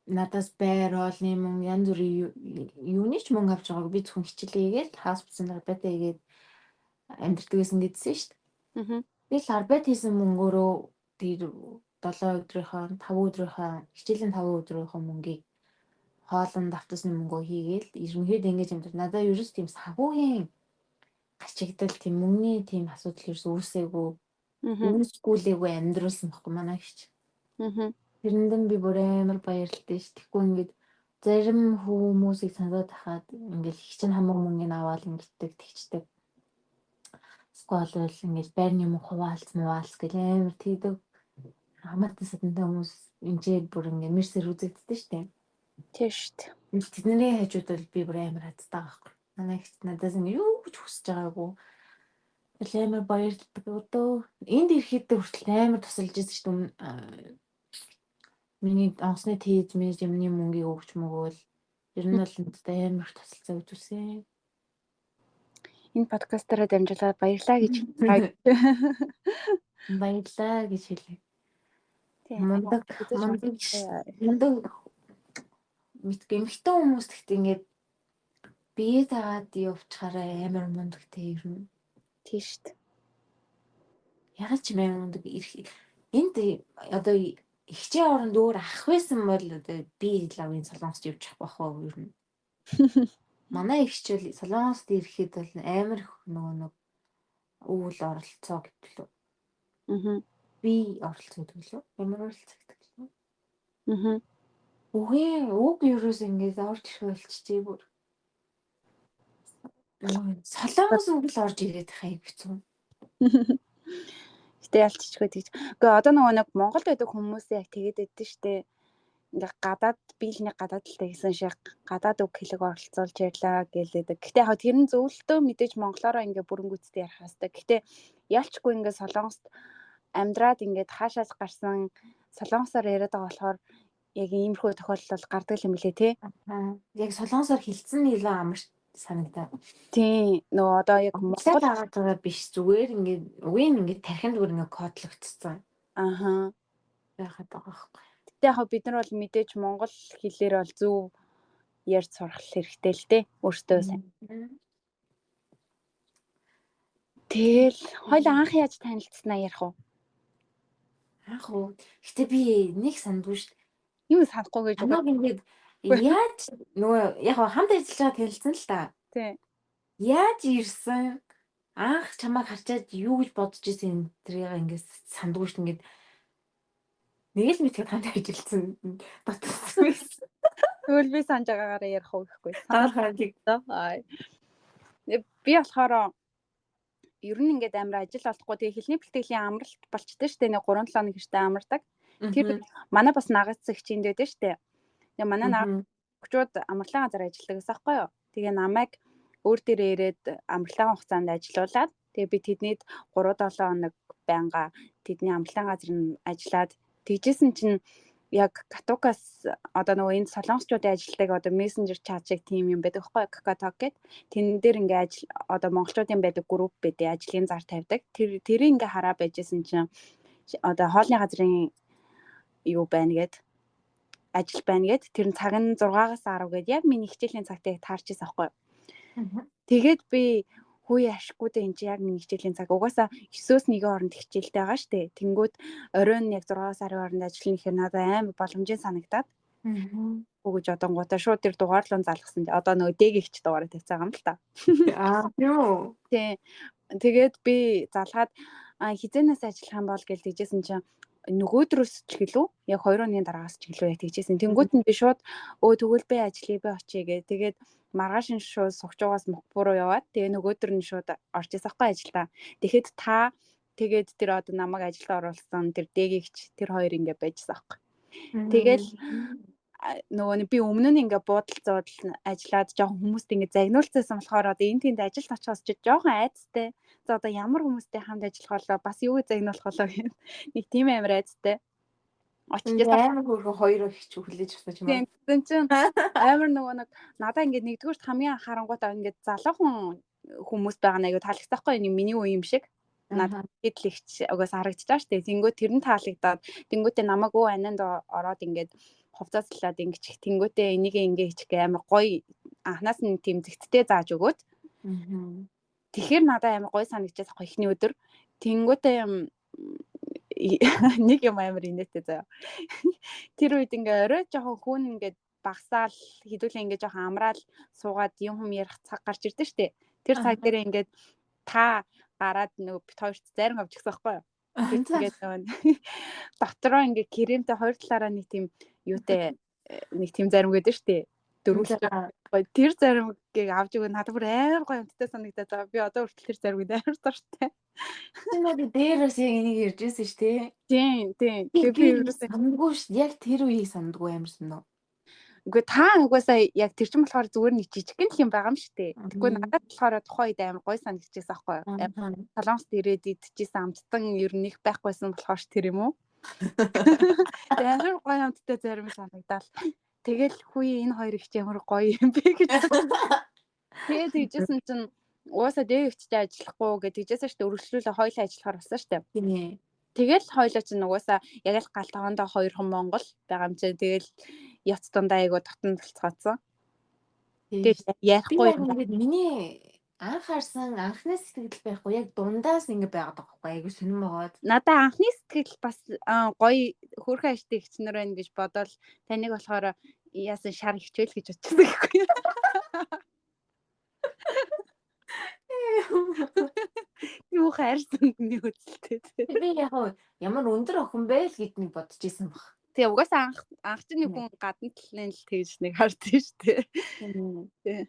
надаас байр хоолны мөнгө янз бүрийн юуны ч мөнгө авч байгааг би зөвхөн хичээлээгээд хаас бутсан ларбатаа хийгээд амьдрдаг гэсэн гэдсэн шүү дээ. Би ларбат хийсэн мөнгөөрөө тэр 7 өдрийнхөө 5 өдрийнхөө хичээлийн 5 өдрийнхөө мөнгийг хоолнд автобусны мөнгөө хийгээл ерөнхийдөө ингэж юм. Надад ерөөс тийм санхүүгийн гачигдал тийм мөнгөний тийм асуудал ерөөс үүсээгүй. Үүсгүүлээгүй амьдруулсан баггүй манай гэрч. Тэрэндээ би бүр амар баярлалтай ш. Тэгэхгүй ингээд зарим хүмүүсийг санаад тахад ингээл хичээн хамаг мөнгөний аваад ингэдэг тэгчдэг. Скол ингээл байрны мөнгө хуваалц гэл амар тийдэг. Хамаатай садантай хүмүүс инжээд бүр ингээд мерсэр үзэгддэг штеп. Тийм штеп. Тэдний хажууд бол би бүр амар хацтай байхгүй. Манай ихт надаас ингэ юу ч хүсэж байгаагүй. Амар баярлалтай өдөө. Энд ирэхэд хүртэл амар тусалж ирсэн шүү дээ. Миний онцны тийж мэж юмны мөнгийг өгч мөгөөл ер нь бол надад амар их тусалцаа үзүүлсэн. Энэ подкастаараа дамжуулаад баярлаа гэж баярлаа гэж хэлээ. Тийм. Мундаг эмхтэн хүмүүс гэхдээ ингээд бие таагаад явчихаараа амар мундагтэй ер нь. Тийм шүү дээ. Ягаад ч юм мундаг энд одоо ихчийн оронд өөр ах байсан бол одоо би лавын солонгост явж авах байх уу ер нь. Манай ихчэл солонгост ирэхэд бол амар нэг үйл оролцоо гэтэл. Би оролцоо гэтэл ямар оролцоо гэтэл. Уг ерөөс ингэж орж ирэх болчихжээ бүр. Солонгос үг л орж ирээд хаяг хэцүү. Гэтэ ялччихгүй тийч. Гэхдээ одоо нэг Монголд байдаг хүмүүс яг тэгээд байдсан штэ. Ингээ гадаад биелний гадаад талтай гэсэн шиг гадаад үг хэлэг оролцуулж ярьлаа гэлээдэг. Гэтэ яг тэр нь зөвлөлтөө мэдээж монголоороо ингээ бүрэнгүүцтэй ярих хэвээр. Гэтэ ялчгүй ингээ солонгост амьдраад ингээд хаашаас гарсан солонгосоор яриад байгаа болохоор яг иймэрхүү тохиолдол гардаг юм лээ те. Яг солонгосоор хэлсэн нь илүү амар санагдаад. Тийм. Нөгөө одоо яг Монгол аваад байгаа биш зүгээр ингээд үгийн ингээд тархинд бүр ингээд кодлогдсон. Ааха. Яхад байгаа байхгүй. Гэтэ яг бид нар бол мэдээж монгол хэлээр бол зөв ярьж сурах хэрэгтэй л те. Өөртөө сайн. Тэгэл хоёул анх яаж танилцсанаа ярих уу? Анх уу. Гэтэ би нэг сандгүй шүү дээ. Юу санахгүй гэж байгаа. Ингээд яаж нөгөө яг хамт ажиллаж байгаа танилцсан л та. Тий. Яаж ирсэн? Анх чамайг харчаад юу гэж бодож ирсэн тэрийг ингээд сандгүй шүү дээ. Ингээд нэг л мэдхэд хамт ажилласан батсан байсан. Тэгвэл би санаж байгаагаараа ярих уу гэхгүй. Би болохоор ер нь ингээд амар ажил олохгүй тэгээ хэлний бэлтгэлийн амралт болчтой штэ нэг 3-7 хоног хэртэй амардаг. Тэр манай бас нагц зэгчинд байдаг штэ. Тэгээ манай нагчууд амралтын газар ажилладаг гэсэн аахгүй юу. Тэгээ намайг өөр дээрээ ирээд амралтын хугацаанд ажилуулад тэгээ би тэднийд 3-7 хоног байнга тэдний амралтын газар ажиллаад тэгжсэн чинь яг Катукас одоо нөгөө энэ солонгосчуудын ажилтдаг одоо мессенжер чат шиг тим юм байдаг байхгүй Kakao гэд тэн дээр ингээ одоо монголчуудын байдаг групп байдаг ажлын зар тавьдаг тэр ингээ хараа байжсэн чинь одоо хоолны газрын юу байна гэд ажил байна гэд тэр нь цаг нь 6-аас 10 гэд яг миний хичээлийн цагтыг таарч ирсэн байхгүй. Тэгээд би хүү ашиггүйдээ энэ чи яг миний хичээлийн цаг угаасаа 9-өөс 1-ийн хооронд хичээлтэй байгаа штэ. Тэнгүүд оройн яг 6-аас 10-ийн хооронд ажиллах гэхээр надад амар боломжийн санагдаад. Үгэж одонгуудаа шууд тэр дугаарлуун залгасан. Одоо нөгөө дээгийгч дугаараа тавьцаа юм л та. Юу. Тий. Тэгээд би залгаад хизэнээс ажиллах юм бол гэж тэгжсэн чинь нөгөөдрөөс ч гэлөө яг 2 өдрийн дараагаас ч гэлөө яг тэгжсэн. Тэнгүүд нь би шууд тэгвэл би ажиллая би очие гээ. Тэгээд маргааш нь шууд согчуугаас Мохбо руу яваад тэгээ нөгөөдөр нь шууд орж ирсэхгүй ажилдаа. Тэгэхэд та тэгээд тэр одоо намайг ажилд оруулсан тэр дээгийгч тэр хоёр ингээ байжсан аахгүй. Тэгэл нөгөө би өмнө нь ингээ буудалцаад ажиллаад жоохон хүмүүст ингээ загнуулцсан болохоор одоо энэ тэнд ажилд очихоос ч жоохон айцтай. За одоо ямар хүмүүстэй хамт ажиллах болоо бас юу загнуулах болоо гэх нэг тийм амар айцтай. Очиж амар хөргө хоёр ихч хүлээж авсан ч юм аа. Тийм чинь амар нөгөө нэг надаа ингээд нэгдүгürt хамгийн харангуйтаа ингээд залуухан хүмүүс байгаа нэг таалагдахгүй нэг миний үе юм шиг. Надад хэдлэгч угаас харагдчихаа штэ. Тэнгөө тэр нь таалагдаад тэнгүүтээ намайг өө анинд ороод ингээд хувцаслаад ингээд тэнгүүтээ энийг ингээд хичгээ амар гоё анханаас нь тийм зэгттэй зааж өгөөд. Тэгэхээр надад амар гоё санагдчихсан аахгүй ихний өдөр. Тэнгүүтээ нэг юм амар инээтэй заяа. Тэр үед ингээ орой жоохон хүн ингээд багсаал хідүүлээ ингээ жоохон амраал суугаад юм ярих цаг гарч ирдэ штэ. Тэр цаг дээр ингээд та гараад нөгөө бит хоёрт зарим авч гисэн байхгүй юу? Тэр ингээд нөгөө дотроо ингээ кремтэй хоёр талаараа нэг тийм юутай нэг тийм зарим гэдэг штэ. Дөрвөлтэй. Тэр заримыг авч өгөө надад бүр амар гоё юмтай санагдаад. Би одоо хүртэл тэр заримыг амар дуртай. Чиний дээрээс яг энийг ярьж байсан ш тий. Тийм. Би ерөөсөө сандгүй ш. Яг тэр үеийг сандгүй амар санаа. Үгүй та угаасаа яг тэр чинь болохоор зүгээр нэг жижигхэн л юм байгаа юм шүү дээ. Тэгвэл надад болохоор тухайн үед амар гоё санагдчихсан байхгүй юу? Солонгост ирээд идчихсэн амттан ер нь их байхгүйсэн болохоор тэр юм уу? Амар гоё амттай зарим санагдал. Тэгэл хүй энэ хоёр их ямар гоё юм бэ гэж. Тэгээд тэгжсэн чинь угаасаа дээгчтэй ажиллахгүй гэж тэгжсэн шүү дээ. Өргөжлүүлээ хоёлаа ажиллахаар болсон шүү дээ. Тийм. Тэгэл хоёлоо чинь угаасаа яг л гал тоондоо хоёр хүн Монгол байгаа юм чинь тэгэл яц дундаа айгу татан болцгооцсон. Тэгэл ярихгүй юм. Ингээд миний анхаарсан анхны сэтгэл байхгүй яг дундаас ингэ байгаад байгаа байхгүй айгу сонирн байгаад. Надаа анхны сэтгэл бас гоё хөөрхөн ажтай ихчнэр байна гэж бодоод таныг болохоор яасан шар хичээл гэж бодчихсон гэхгүй. Юу хайрсан нэг үзэлтэй. Би яг ямар өндөр охин бэ л гэд нэг бодож исэн баг. Тэгээ угаасаа анх чинь нэг хүн гадна талын л тэгж нэг хард тийм шүү дээ.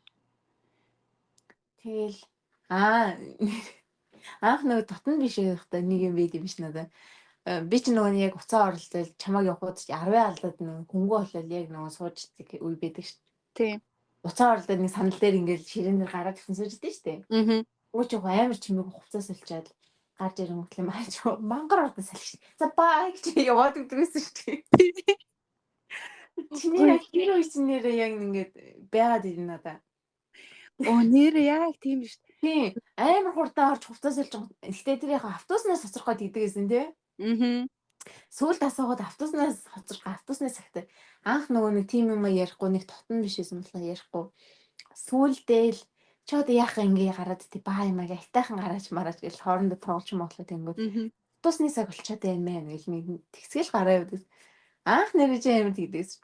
Тэгэл анх нөгөө дотн биш байхдаа нэг юм байд юм биш надаа. Би ч нөгөө яг уцаа оролцоод чамааг явахууд 10 алдаад нөгөө хөнгөө болол яг нөгөө сууж үе байдаг шүү дээ. Тийм. Уцаа орлоод нэг сандал дээр ингээл ширээн дээр гараад ирсэн сууждээ штэ. Өө ч амар чимээг хувцас соличаад гарч ирэнгүүт юм ааж мангар ордоо салхи. За баа гэж яваад өгдөгсэн штэ. Чиний яг хэр үйсэн нэрээ яг ингээд байгаад ирнэ надаа. Оо нэрээ яг тийм штэ. Тийм. Амар хурдан орж хувцас солж байгаа. Гэхдээ тэр яг автобуснаас хоцроход идэгсэн тий. Сүүлд асуугаад автобуснаас хоцрох автобуснаас захтай. Анх нөгөө нэг тим юм ярихгүй нэг тотон биш байсан болохоор ярихгүй. Сүүлдээ л ч одоо яах ингээ гараад тий баа юм аа айтайхан гараач мараач гэж хоорондоо тоглож моглоо тэнгүүд. Автобусны цаг болчиход байна мэн гэж нэг тэгсгэл гараа явдаг. Анх нэрэж амар тэгдэгс.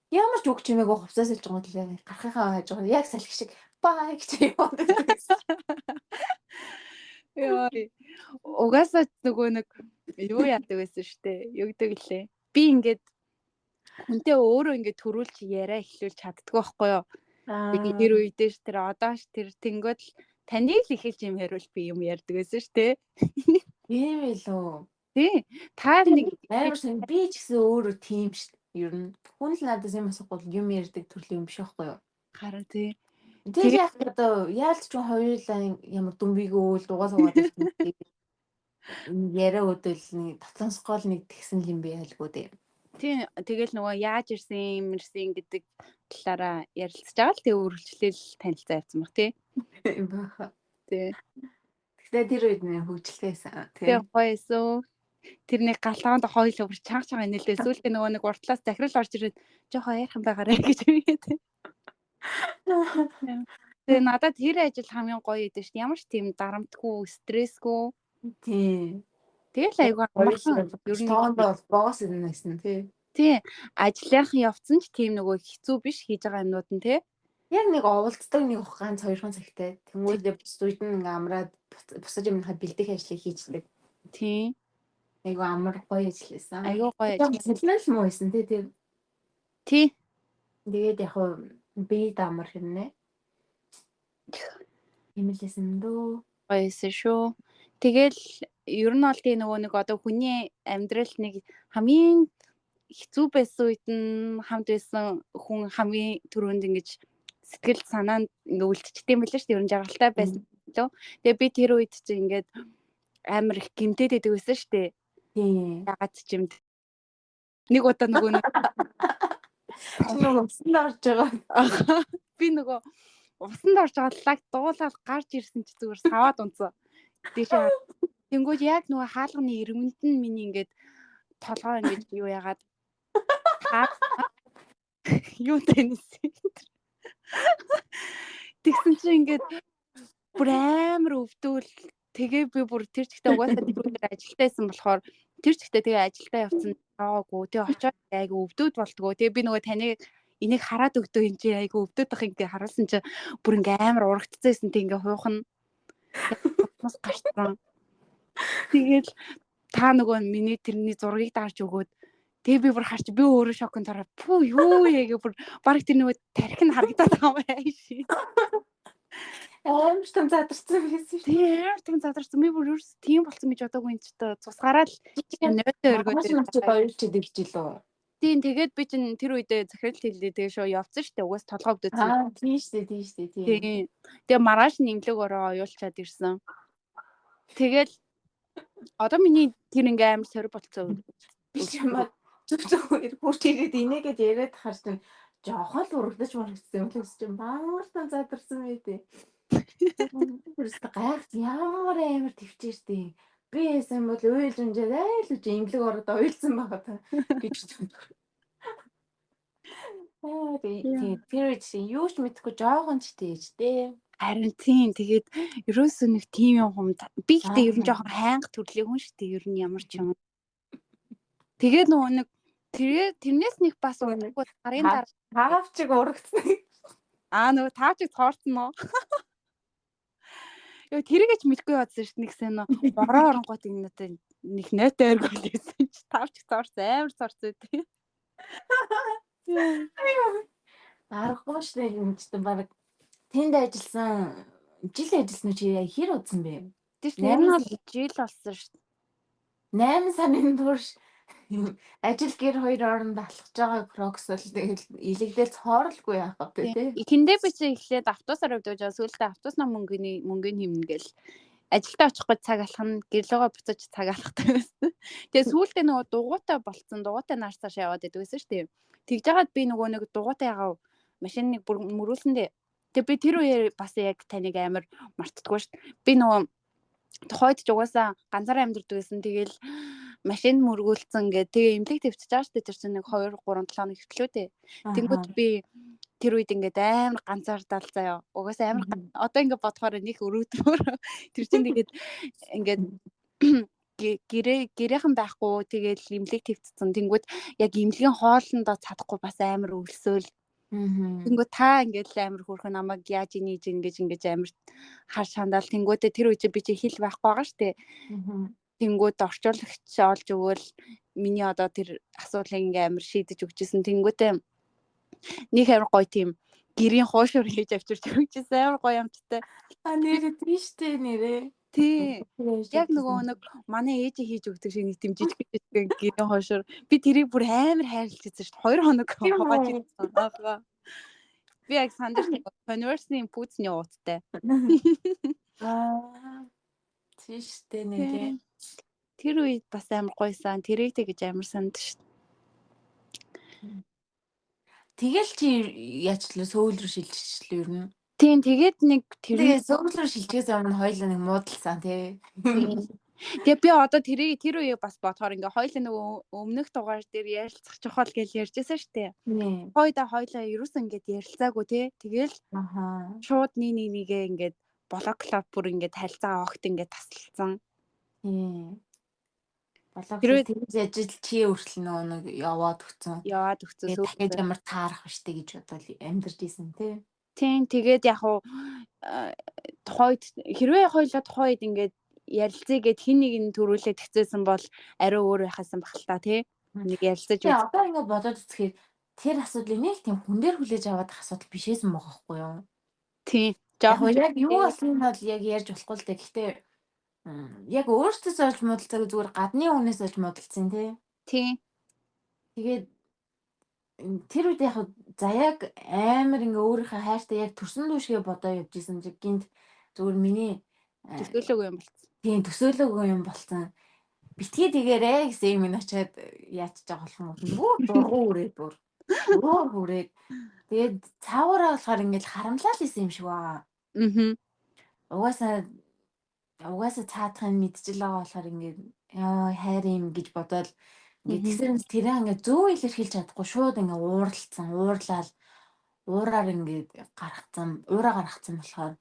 Ямар ч үг чимээгөө хувцас солж байгаа төлөө гарахынхаа хайж байгаа яг салхи шиг баа гэж яваад байсан. Яа. Угаасаа нөгөө нэг юу яадаг байсан штэ. Юу гэдэг лээ. Би ингээд хүнтэй өөрөө ингээд төрүүлж яриа эхлүүлж чаддгүй байхгүй юу? Тэр үедээ ш тэр одоо ш тэр тэнгууд л таныг л эхэлж юм хариул би юм ярьдаг байсан штэ. Тийм ээ. Тий. Та нэг амар сан би ч гэсэн өөрөө тийм ш. Ер нь хүн л надаас юм асуухгүй юм ярьдаг төрлийн юм биш байхгүй юу? Харин тий. Тэгээ яг одоо яалт ч хоёулаа ямар дүмбийгөө л дугаа суугаад байсан. Яриа өдөл нэг татлансгол нэг тэгсэн юм би ялгүй дээ. Тийм тэгэл нөгөө яаж ирсэн гэдэг талаараа ярилцж байгаа л тэгээ үргэлжлэл танилцаа явуулсан баг тий. Баха. Тий. Тэгэхээр тэр үед нэ хөгжилтэй байсан. Тэгээ гоёсэн. Тэрний галаанд хоёул өөр чанга нэлээ сүүлдээ нөгөө нэг уртлаас захирал орж ирээд жоохон ярих юм байгаарэ гэж үгээд. Тэгээ надад тэр ажил хамгийн гоё идэв шүү дээ. Ямар ч тийм дарамтгүй, стрессгүй. Тийм. Тэгэл айгүй амархан ер нь тоондоо богоос ирнэсэн тий. Тий. Ажлынхан явцсан ч тийм нөгөө хэцүү биш хийж байгаа юмнууд нь тий. Яг нэг оволцдог нэг ганц хоёрхан цагтай. Тэнгүүдээ бусдууд нь ингээ амраад бусад юмнахад бэлдэх ажлыг хийждэг. Тий. Айгүй амар гоё ажил байсан. Айгүй гоё ажил. Сэтгэл муу байсан тий тэр. Тий. Тэгээд яг би дамар хэрнэ. Имэлсэн дөө. Гоёсэн шүү. Тэгэл ер нь бол тийм нөгөө нэг одоо хүний амьдрал нэг хамгийн хэцүү байсан үед нь хамт байсан хүн хамгийн түрүүнд ингэж сэтгэл санаанд ингээ үлдчихдэг юм билээ шүү дээ. Ер нь жаргалтай байсан лөө. Тэгээ би тэр үед чинь ингээд амар их гэмтээд байдаг байсан шүү дээ. Тийм. Ягаад ч юм нэг удаа нөгөө усанд орж байгаа. Би нөгөө усанд орж байгаа лаг дуулаад гарч ирсэн чи зүгээр саваад унцсан. Тийшээ тэнгууд яг нөгөө хаалганы ирмэнд нь миний ингээд толгой ингээд юу яагаад юу тэнэсэн. Тэгсэн чи ингээд бүр амар өвдөл тэгээ би бүр тэр чигтээ угаасаа тэр үгээр ажилтайсан болохоор Тэр чигтээ тэгээ ажилдаа явцсан байгаагүй. Тэгээ очоод айгу өвдөд болтгоо. Тэгээ би нөгөө таныг энийг хараад өгдөө энэ чи айгу өвдөд ах ингээ харуулсан чи бүр ингээ амар урагдцсан тэг ингээ хуухна. Бас гарцсан. Тэгэл та нөгөө миний тэрний зургийг дарж өгөөд тэгээ би бүр харч би өөрөө шоконд ороод пүү юу яагээ бүр баг тэр нөгөө тарих нь харагдаад байгаа юм байши. Амар том задарсан байсан шүү. Тэгээ тийм задарсан би бүр ерөөс тийм болсон гэж бодоогүй энэ ч цусгаараа л нойтой өргөөд Маш гоё ч дэгж илүү. тийм тэгээд би чинь тэр үедээ захирал хэллээ тэгээ шоо явцсан штэ угаас толгой өвдөцсөн. Тийм шүү. Тийм. Тэгээ маргааш нэмлэг ороо оюулчаад ирсэн. Тэгэл одоо миний тэр ингээ амар сорив болцсон. Би чамаа зөв хурц ирээд инээгээд яриад харж байна. Жохон л урагдаж моргдсан юм л гэсэн чинь баамар тань задарсан байдээ. Бүрээс гайхаж ямар амар төвчээртэй. Би яасан бол уйлж унжаад айл үж имлэг ороод уйлсан байгаа та гэж бодсон. Тийм period юу ч мэдхгүй жоохон ч тээжтэй. Харин тийм тэгээд ерөөсөө нэг тийм юм би ихтэй ер нь жоохон хайнга төрлийн хүн шүү дээ ер нь ямар ч юм. Тэгээд нөгөө нэг тэрнээс нэг бас удахгүй гарын дараа таавчиг урагдсан. нөгөө таавчиг цоорсон уу? Ёо тэрийгэж мэдгүй яваадсан шүү дээ нэгсэн нөө бороо оронгууд энэ одоо нэг нойтой өргөлээсэн чи таавчиг цоорсон амар цоорсон тий. Аргагүй шүү дээ юм чи баг тэнд ажилласан жил ажилласан чи хэр удсан бэ? Тийш тэр нь бол жил болсон шүү дээ. 8 сарын турш ажил гэр хоёр хооронд алхаж байгаа крокс бол тэгэл илэгдэл цооролгүй яах вэ тий. Эхэндээ би чи эхлээд автобусаар явдаг жаа сүүлдээ автобуснаа мөнгөний хэмнэ гэл ажилдаа очихгүй цаг алхах гэрлөөгөө буцаж цаг алхахдаг байсан. Тэгээ сүүлдээ нөгөө дугуйтай болцсон дугуйтай нааш цааш яваад байдаг байсан шүү дээ. Тэгж жагаад би нөгөө нэг дугуйтай ягаа машиныг бүр мөрүүлсэндээ тэгээ би тэр үеэр бас яг таныг амар мартдаггүй шүү дээ. Би нөгөө тухайд ч угаасаа ганцаараа амьдардаг байсан. Тэгээл машин мөргүүлсэн гэ тэгээ эмнэлэг твцэж байгаа шүү дээ. Тэр чинь нэг 2 3 7 хоног хэвтлүү дээ. Тэнгүүд би тэр үед ингээд амар ганцаардал заяа. Угаасаа амар одоо ингээд бодохоор нэг өрөөдрөөр тэр чинь тэгээд ингээд гэрээхэн байхгүй тэгээд эмнэлэг твцсэн. Тэнгүүд яг эмнэлгийн хоолндоо чадахгүй бас амар өвлсөөл. Тэнгүүд та ингээд амар хөөрхөн намайг яаж инээж ингэж амар хар шандаал тэнгүүдээ тэр үед би чи хэл байхгүй байгаа штэ. Тэнгүүд орчуулагч олж өгөөл миний одоо тэр асуудлыг ингээ амар шийдэж өгчээсэн. Тэнгүүдээ нэг амар гоё тийм гэрийн хуушур хийж авчирч өгчээсэн амар гоё амттай. Нэрээ тийштэй нэрээ. Тий. Яг нөгөө нэг манай ээж хийж өгдөг шиг нэг тийм жижиг гэрийн хуушур. Би тэрийг бүр амар хайрлаж байсан шүү дээ. 2 хоног хаваач ирсэн. Аага. Би яг сандаж Converse-ийн пүүцний ууттай. Тийштэй нэрээ. Тэр үед бас амар гойсан. Тэрийг тэгэж амар санд шүү дээ. Тэгэл чи яачлаа сөүл рүү шилжчихлээ ер нь. Тийм тэгээд нэг тэгээ сөүл рүү шилжихээс өмнө хоёулаа нэг муудалсан тий. Тэгээ би одоо тэр үеийг бас бодохоор ингээ хоёулаа нөгөө өмнөх дугаар дээр ярилцах чухал гэж ярьжсэн шүү дээ. Хоёулаа ерөөс ингээд ярилцаагүй тий. Тэгэл шууд нэгээ ингээд блог клуб бүр ингээд харилцаа огт ингээд тасалсан. Блог тэгж ажил чи өөртөл нэг яваад өгцөн. Дахиж ямар таарах штэ гэж бодвол амьдарч исэн тий. Тийм тэгээд яг уу тухайд хэрвээ хоёулаа тухайд ингээд ярилцъя гэд хин нэг нь төрүүлээд тэгцээсэн бол ари өөр байхасан баг л та тий. Нэг ярилцаж үү. Одоо ингээд бодоод үзэхээр тэр асуудлыг нэг тийм хүн дээр хүлээж аваад асуудал бишээсэн байгаа байхгүй юу? Тийм. Яг юу болсон нь бол яг ярьж болохгүй л дээ. Гэхдээ яг өөртөө зорж муудалцаг зүгээр гадны хүнээс зорж муудалцсан тий. Тийм. Тэгээд тэр үед яг заяаг амар ингээ өөрийнхөө хайртай яг төрсөн дүүшгээ бодоо явж исэн чи гинт зүгээр миний төсөөлөөгүй юм болцсон. Тийм төсөөлөөгүй юм болцсон. Битгий тэгээрээ гэсэн юм ин очиад яачж байгаа болох юм. Дургу үрээд бүрээд тэгээд цаагаараа болохоор ингээл харамлал исэн юм шиг байгаа. Угаасаа цаадахын мэдчихэл байгаа болохоор ингээд хайр юм гэж бодоод ингээд тэгсэрнс тэрээ ингээд зөв илэрхийлж чадахгүй шууд ингээд уурлаад уураар ингээд гаргацсан болохоор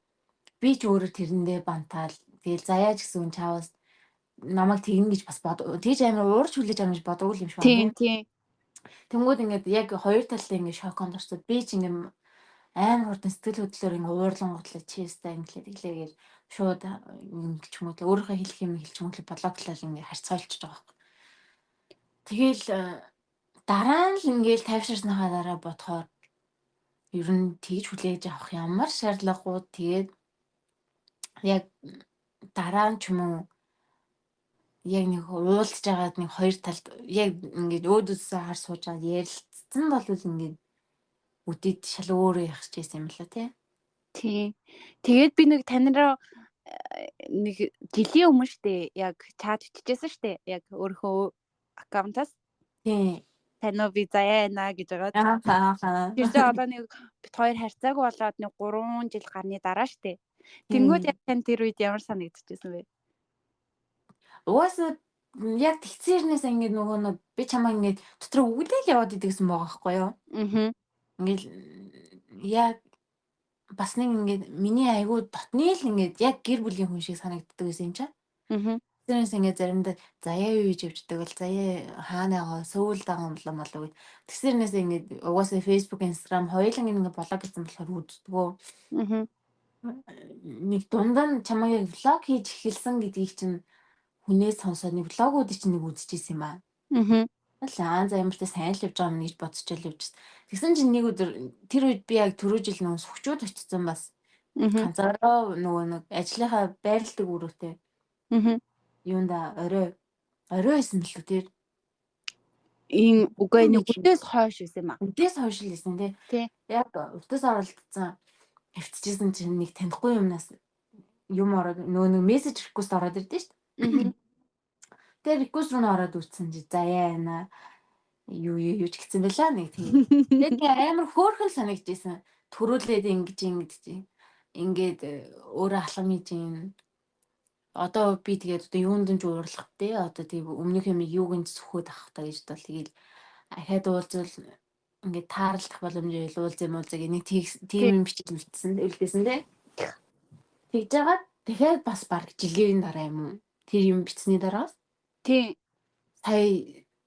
би ч өөрөө тэрэндээ бантаал тэгэл заяаж гэсэн чаваас намайг тэгнэ гэж бас тэгж амар уурч хүлээж авах гэж бодоогүй юм шиг Тийм, байна. тийм. Тэнгүүд ингээд яг хоёр талтай ингээд шоконд орсон. Би ч ингээд амар хурдан сэтгэл хөдлөлөөр ингээд уурлан готлоо чи өстэй ингээд тэглээгээр шууд юм гэлч юм уу өөрийнхөө хэлэх юм хэлч юм уу блоклал ингээд харьцуулчихж байгаа байхгүй. Тэгэл дараа нь л ингээд тайвширсныхаа дараа бодохоор ер нь тэгж хүлээж авах ямар шаардлагагүй тэгээд яг дараа нь ч юм уу яг нэг уулзж байгаад нэг хоёр талд яг ингээд өөдөөсөө хар сууж байгаа ярилцсан бол ингээд үдэд шал өөрөө явах ч гэсэн юм л тий. Тийм. Тэгээд би нэг тань руу нэг жилийн өмнө штэ яг чат бичижсэн штэ яг өөрийнхөө аккаунтаас Тий. тань уу би заяана гэж байгаа. Аа. Тэр чинь одоо нэг бит хоёр харьцаагүй болоод нэг 3 жил гарны дараа штэ. Тэнгүүд яг тань тэр үед ямар санагдчихсэн бэ? Угаасаа яг тэгцээрнээс ингээд нөгөө нэг би чамаа ингээд дотроо үгдэл яваад идэгсэн байгаа байхгүй юу? Аа. Ингээд яг бас нэг ингээд миний айгуу дотны л ингээд яг гэр бүлийн хүн шиг санагддаг байсан юм чаа. Аа. Тэрнээс ингээд заримдаа заяа юу гэж явждаг бол заяа хаанаага сөүл дагаа болоо малгүй. Тэгсэрнээс ингээд угаасаа Facebook, Instagram хоёуланг ингээд блог гэсэн болохоор үздэггүй. Аа. Нэг дундаа нь чамаа яг влог хийж эхэлсэн гэдгийг чинь хүнээс сонсоод нэг влогуудыг чинь нэг үзчихсэн юм аа. Аа. За ямар ч сайн л явж байгаа юм гэж бодчихвол явжсэн. Тэгсэн чинь нэг өдөр тэр үед би яг түрүү жил нөгөө сүхчүүд очсон бас. Ганцаараа нөгөө нэг ажлынхаа байрладаг өрөөтэй. Аа. Юунда орой байсан бэл үү тэр. Ин үгүй нэг үдээс хойш байсан юм аа. Үдээс хойш л байсан тий. Яг уртас оролцсон. Хөвччихсэн чинь нэг танихгүй юмнаас юм ороод нөгөө нэг мессеж реквест ороод ирдэ шүү дээ. Тэр реквест руу ороод үтсэн чи заяана юу ч гэсэн байлаа нэг тийм. Тэгээд амар хөөрхөн санагдчихсэн. Төрүүлээд ингэж ингээд өөрөө алхам хийж юм. Одоо би тэгээд одоо юунд нь жуурлах те одоо тийм өмнөх юм юуг нь сөхөөд авах та гэж бол тэгээд ахаад уулзвал ингээд таарлах боломжтой уулз юм уу нэг тийм юм бичиж үлдээсэн те. Тэгж жагаад дахиад бас баг жилийн дараа юм уу? Тэр юм бичсний дараа тий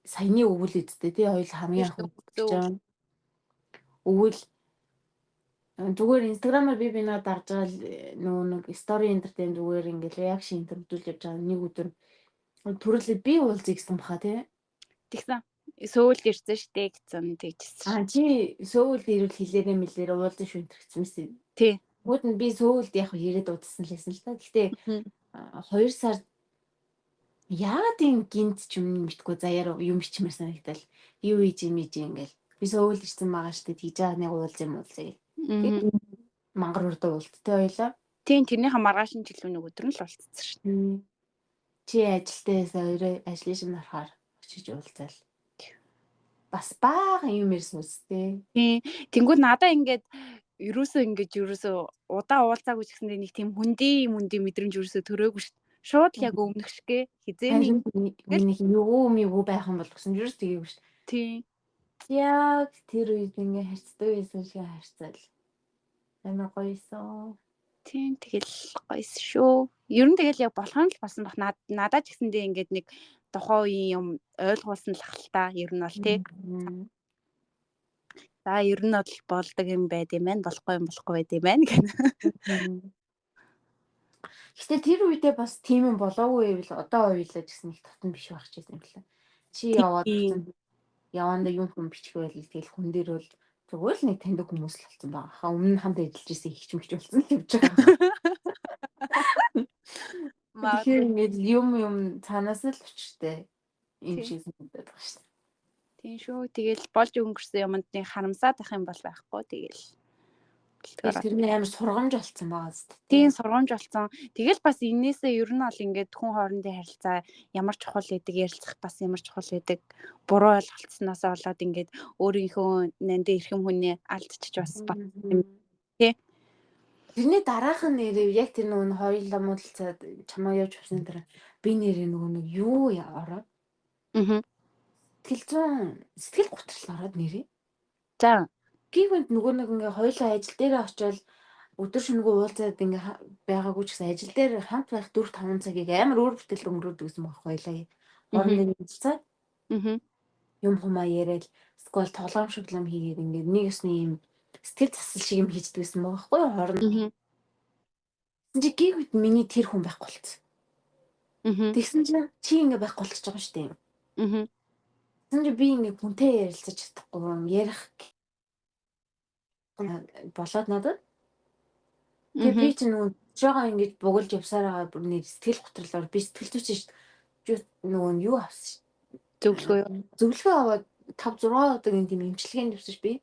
саяны өвөл үсттэй тий хоёул хамгийн анх өгч өвөл зүгээр инстаграмаар би надад дарж байгаа нөгөө нэг стори энтертейн зүгээр ингээд реакшн интервьюл явж байгаа нэг өдөр төрөлд би уулзъя гэсэн баха тий. Тэгсэн. Сөүлд ирсэн штэ гэсэн тэгжсэн. Чи сөүлд ирвэл хэлээрээ мэлээр уулзсан шүү гэсэн мэт. Тий. Бүгд нь би сөүлд яг ирээд уудсан л байсан л та. Гэхдээ 2 сар яагаад юм гинт ч юм битгүү заяар юм бичмээр санагдал. Юу ийж ингээл би сөүлд ирсэн байгаа штэ тэгж байгаа нэг уулз юм уулзъя. Мангар урд уулзтай байлаа. Тийм тэрнийхээ маргааш нь жилийн нэг өдөр нь л уулзсан шүү. Чи ажилтаасаа өөрөө ажлын шин нарахаар очиж уулзаал. Бас бага юм ирсэн үстэй. Тийм. Тэнгүүд надаа ингээд ерөөсөө удаа уулзаагүй ч гэсэндээ нэг тийм хүндий мэдрэмж ерөөсөө төрөөгүй шүү. Шууд л яг өмнөх шигэ хизээний нэг юу байх юм бол гэсэн ерөөс тгээгүй шүү. Тийм. Яг тэр үед ингээ харьцдаг байсан шиг харьцаал. Амар гоёсон. Тийм тэгэл гоёс шүү. Ер нь тэгэл яг болгоом л басан бах надад ч гэсэндээ ингээд нэг тухайн үеийн юм ойлгуулсан л ахaltaа ер нь бол тий. За ер нь бол болдог юм байд юм байна, болохгүй байд юм байна гэнэ. Гэтэ тэр үедээ бас тийм юм болоогүй байвал одоо ойлоо гэсэн их татан биш байх ч юм байна. Чи яванда юм хүм бичих байл тэгэл хүн дээр бол зүгээр л нэг таньдаг хүмүүс л болсон байгаа. Хаа өмнө нь хамт ажиллаж исэн их ч мэгч болсон л явж байгаа. Тэгэхээр ингээд юм цаанаас л өчтэй юм шиг санагдаад байгаа шүү. Тийм шүү. Тэгэл болж өнгөрсөн юмд нэг харамсаад ах юм бол байхгүй тэгэл. Тэрний амар сургамж болсон байгаа зү. Тийм сургамж болсон. Тэгэл бас энээсээ ер нь бол ингээд хүн хоорондын харилцаа ямар чухал гэдэг ярилцах бас ямар чухал гэдэг буруу ойлголцсноос болоод ингээд өөрийнхөө нандин эрхэм хүнээ алдчих бас юм тий. Тэрний дараах нь нэрээ яг тэр нөгөө хоёулаа муудалцаад чамаа явж авсан дараа би нэрээ нөгөө нэг юу ороод сэтгэл готрол ороод нэрээ. За гівэнд нөгөө нэг ингээ хоёулаа ажил дээрээ очивол өдөр шөнөгүй уулзаад ингээ байгаагүй ч гэсэн ажил дээр хамт байх 4-5 цагийг амар өөр бүтээл өнгөрөөдөг гэсэн баг хоёлаа. Хоорондын уулзаад юм хумаа яриад сквал тоглоом шоглоом хийгээд ингээ нэг ёсны юм сэтгэл засал шиг юм хийждэг гэсэн байгаа байхгүй юу хооронд. Чи гівд миний тэр хүн байхгүй болчихсон. Тэгсэн чинь чи ингээ байхгүй болчихж байгаа шүү дээ. Тэгсэн чи би ингээ хүнтэй ярилцаж чадахгүй юм ярих болоод надад. Тэгээ би ч нөгөө жоо ингэж бугалж явсаар байгаа бүр нэг сэтгэл готролоор би сэтгэл зүйч нөгөө юу авсан зөвлөгөө аваад 5-6 удаагийн тийм эмчилгээнд явсан ш би.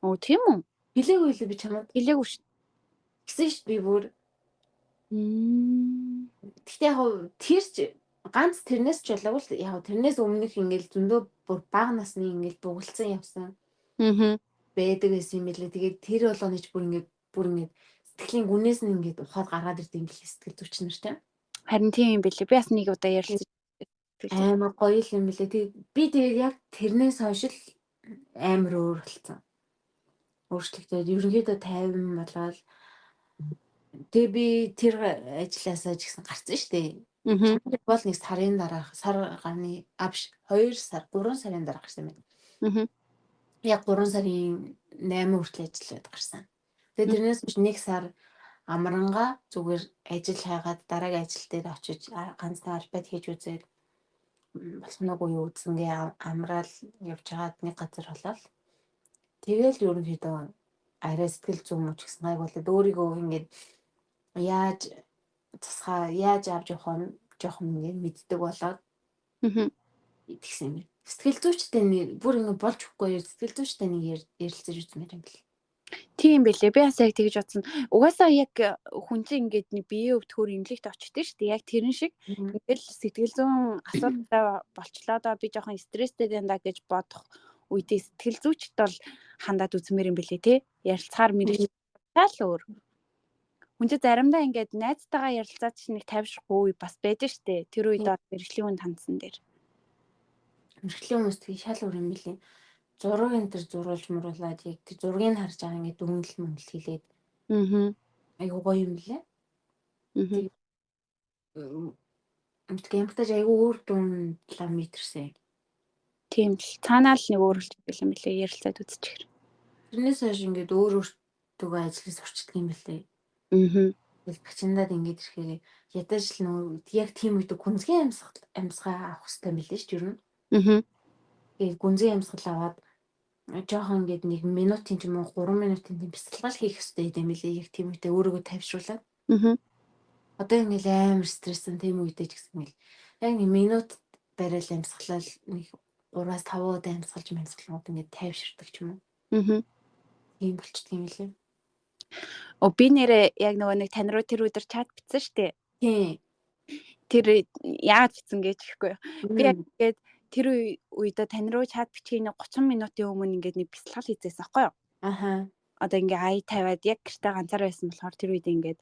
Оо тийм үү? Хэлээгүй лээ би чамд. Хэлээгүй ш. Гэсэн ш би бүр. Гэхдээ яг тэрч ганц тэрнээс ч болоогүй л яг тэрнээс өмнөх ингээл зөндөө бүр бага насны ингээл бугалцсан явсан. Байдаг байсан юм билээ. Тэгээд тэр болгоны ч бүр ингээд сэтгэлийн гүнээс нь ингээд ухаад гаргаад ирд юм билээ сэтгэл зүйч нар тийм. Харин тийм юм билээ. Би бас нэг удаа ярилцсан. Амар гоё юм билээ. Тэгээд яг тэрнээс хойш л амар өөр болсон. Өөрчлөгдөд ерөнхийдөө 50 болоод тэгээ би тэр ажилласаа ч гэсэн гарсан шүү дээ. Бол нэг сарын дараах сар гарны 2 сар 3 сарын дараа гарсан байна. Яг 3 сарын 8 хүртэл ажиллаад гарсан. Тэгээ тэрнээс биш 1 сар амранга зүгээр ажил хайгаад дараагийн ажил дээр очиж ганцхан альбад хийж үзээд болсногүй юу үзэнгээ амраал явж хагаад нэг газар болол. Тэгэл ерөнхийдөө арай сэтгэл зүйн мөч гэсэн гайг болоод өөрийгөө ингээд яаж авч явах нь жоохон ингээд мэддэг болоод тэгсэн юм. Сэтгэл зүйчтэй бүр ингээд болж өгөхгүй сэтгэл зүйчтэй нэг ярилцаж үзмээр юм бэл. Тийм бэлээ. Би бас яг тэгж бодсон. Угаасаа яг хүн чинь ингээд нэг биеийн өвдөхөр имлэгт очтөө шүү дээ. Яг тэрэн шиг ингээл сэтгэл зүйн асуудалтай болчлоо доо би жоохон стресстэй даа гэж бодох үедээ сэтгэл зүйчт бол хандаад үзмээр юм бэлээ те. Ярилцахаар мэрэгч таал өөр. Хүн чинь заримдаа ингээд найзтайгаа ярилцаад ч нэг тайвшрахгүй үе бас байдаг шүү дээ. Тэр үед мэрэгчлийн хүнд хандсан дээр. Мэрэгчлийн хүмүүс тийм шал өөр юм бэлээ. Зураг энэ төр зурулж мруулаад яг тэр зургийг харж байгаа ингээд дүнэл мөнгөл хийлээд. Айгуу гоё юм лээ. Гэмтэж айгуу өөр дүн лам мэдэрсэн. Тийм л цаанаа л нэг өөрчлөлт юм бэлээ ярилцаад үзчихэр. Тэрнээс хойш ингээд өөртөө ажиллаж сурчдаг юм бэлээ. Тэгэл бачиндаад ингээд ирэхээр ядаж л нөгөө яг тийм үед гүнзгий амьсгаа авах хэрэгтэй юм билээ шүү дээ ер нь. Тэгээд гүнзгий амьсгал аваад жоохон ингээд 1 минутын ч юм уу 3 минутын тийм бясалгал хийх хэрэгтэй юм билээ яг тийм үедээ өөрийгөө тайвшруулаад. Одоо ингээд амар стрессэн тийм үедээ ч гэсэн ингээд яг 1 минут барайл амьсгалал нэг 3-5 удаа амьсгалж ингээд тайвширдаг ч юм уу. Тийм болчдөг юм билээ. Би нэрээ яг нөгөө нэг тань руу тэр өдөр чат бичсэн шүү дээ. Тийм. Тэр яагаад бичсэн гэж ихгүй. Би яг ингээд тэр үедээ тань руу чат бичгийн 30 минутын өмнө ингээд нэг бясалгал хийжсэн байхгүй юу? Одоо ингээ ай тавиад яг гэртээ ганцаар байсан болохоор тэр үед ингээд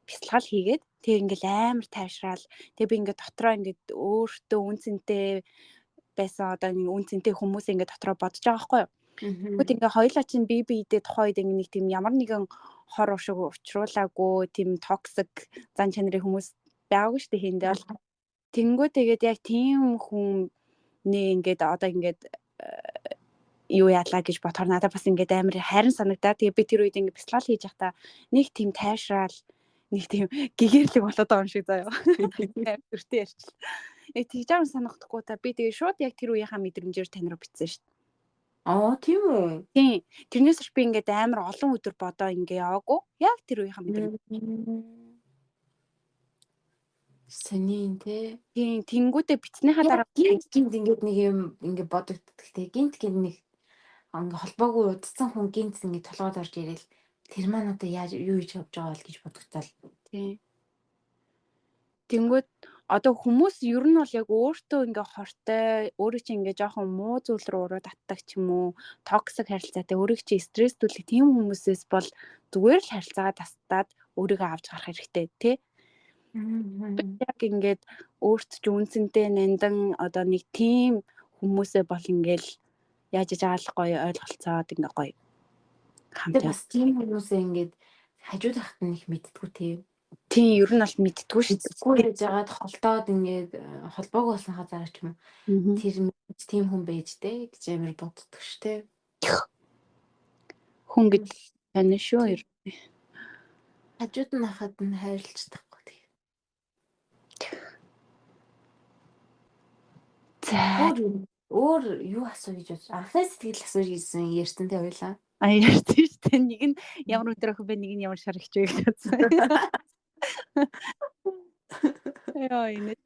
бясалгал хийгээд тэг ингээл амар тайвшраал. Тэг би ингээд дотроо ингээд өөртөө үнцэнтэй байсан одоо нэг үнцэнтэй хүмүүс ингээд дотроо бодож байгаа байхгүй юу? Тэгвэл ингээ хоёлаа чинь биедээ тухайн үед ингээ нэг тийм ямар нэгэн хор уршиг учруулаагүй тийм токсик зан чанарын хүмүүс байгаагүй шүү дээ хийндээ бол. Тэнгүү тэгээд яг тийм хүн ингээд одоо ингээд юу яалаа гэж бодохоор надад бас ингээд амар хайран санагдаа. Тэгээ би тэр үед ингээд бясалгал хийж байхдаа нэг тийм тайвшраал нэг тийм гэгэрлэг болоод байгаа юм шиг заяа. Амар өртөө ярьчихлаа. Яг тэгж байгаа санагдахгүй та би тэгээ шууд яг тэр үеийнхаа мэдрэмжээр тань руу бичсэн шүү дээ. Тийм үү? Тийм. Тэрнээс ч би ингээд амар олон өдөр бодоо ингээ яваагүй. Яг тэр үеийнхаа мэдрэмж. Санийн тий. Тийм, тэнгүүдээ битснийхаа дараа гинт ингээд нэг юм ингээ бодогддог тий. Гинт нэг ингээ холбоогүй удацсан хүн гинт ингээ толгойд орж ирээл тэр маань одоо яаж юу хийж явж байгаа бол гэж бодогдтал. Тийм. Тэнгүүд одоо хүмүүс ер нь бол яг өөртөө ингээ хортой, өөрөө чи ингээ жоохон муу зүйл рүү уруу татдаг ч юм уу, токсик харилцаатай өөрийг чи стресстүүлэх тийм хүмүүсээс бол зүгээр л харилцаагаа тастаад өөрийгөө авч гарах хэрэгтэй тий. Яг ингээд өөрт ч үнцэнтэй нандан одоо нэг тийм хүмүүсээ бол ингээл яаж иж аалах гоё ойлголцоод ингээ гоё хамтаа бас тийм хүмүүсээ ингээд хажууд ахт нь их мэддэггүй тийм. Тийм ер нь бол мэдтгүү шүү Мэддэггүй гэж яагаад холдоод ингээд холбоог болсон хазаарч юм. дээ. Тэр мэд тийм хүн байж дээ гэж амар боддог ш тэ. Хүн гэж тань шүү ер. Хажууд нь хахад нь хайрлцдаггүй тийм. За өөр юу асуу гэж бодож анхны сэтгэл асууж гэсэн ярьсан тэ ойлаа. ярьсан шүү дээ. Нэг нь ямар өдөр ах вэ, нэг нь ямар шар ихч вэ гэж бодсон. Яа инээ.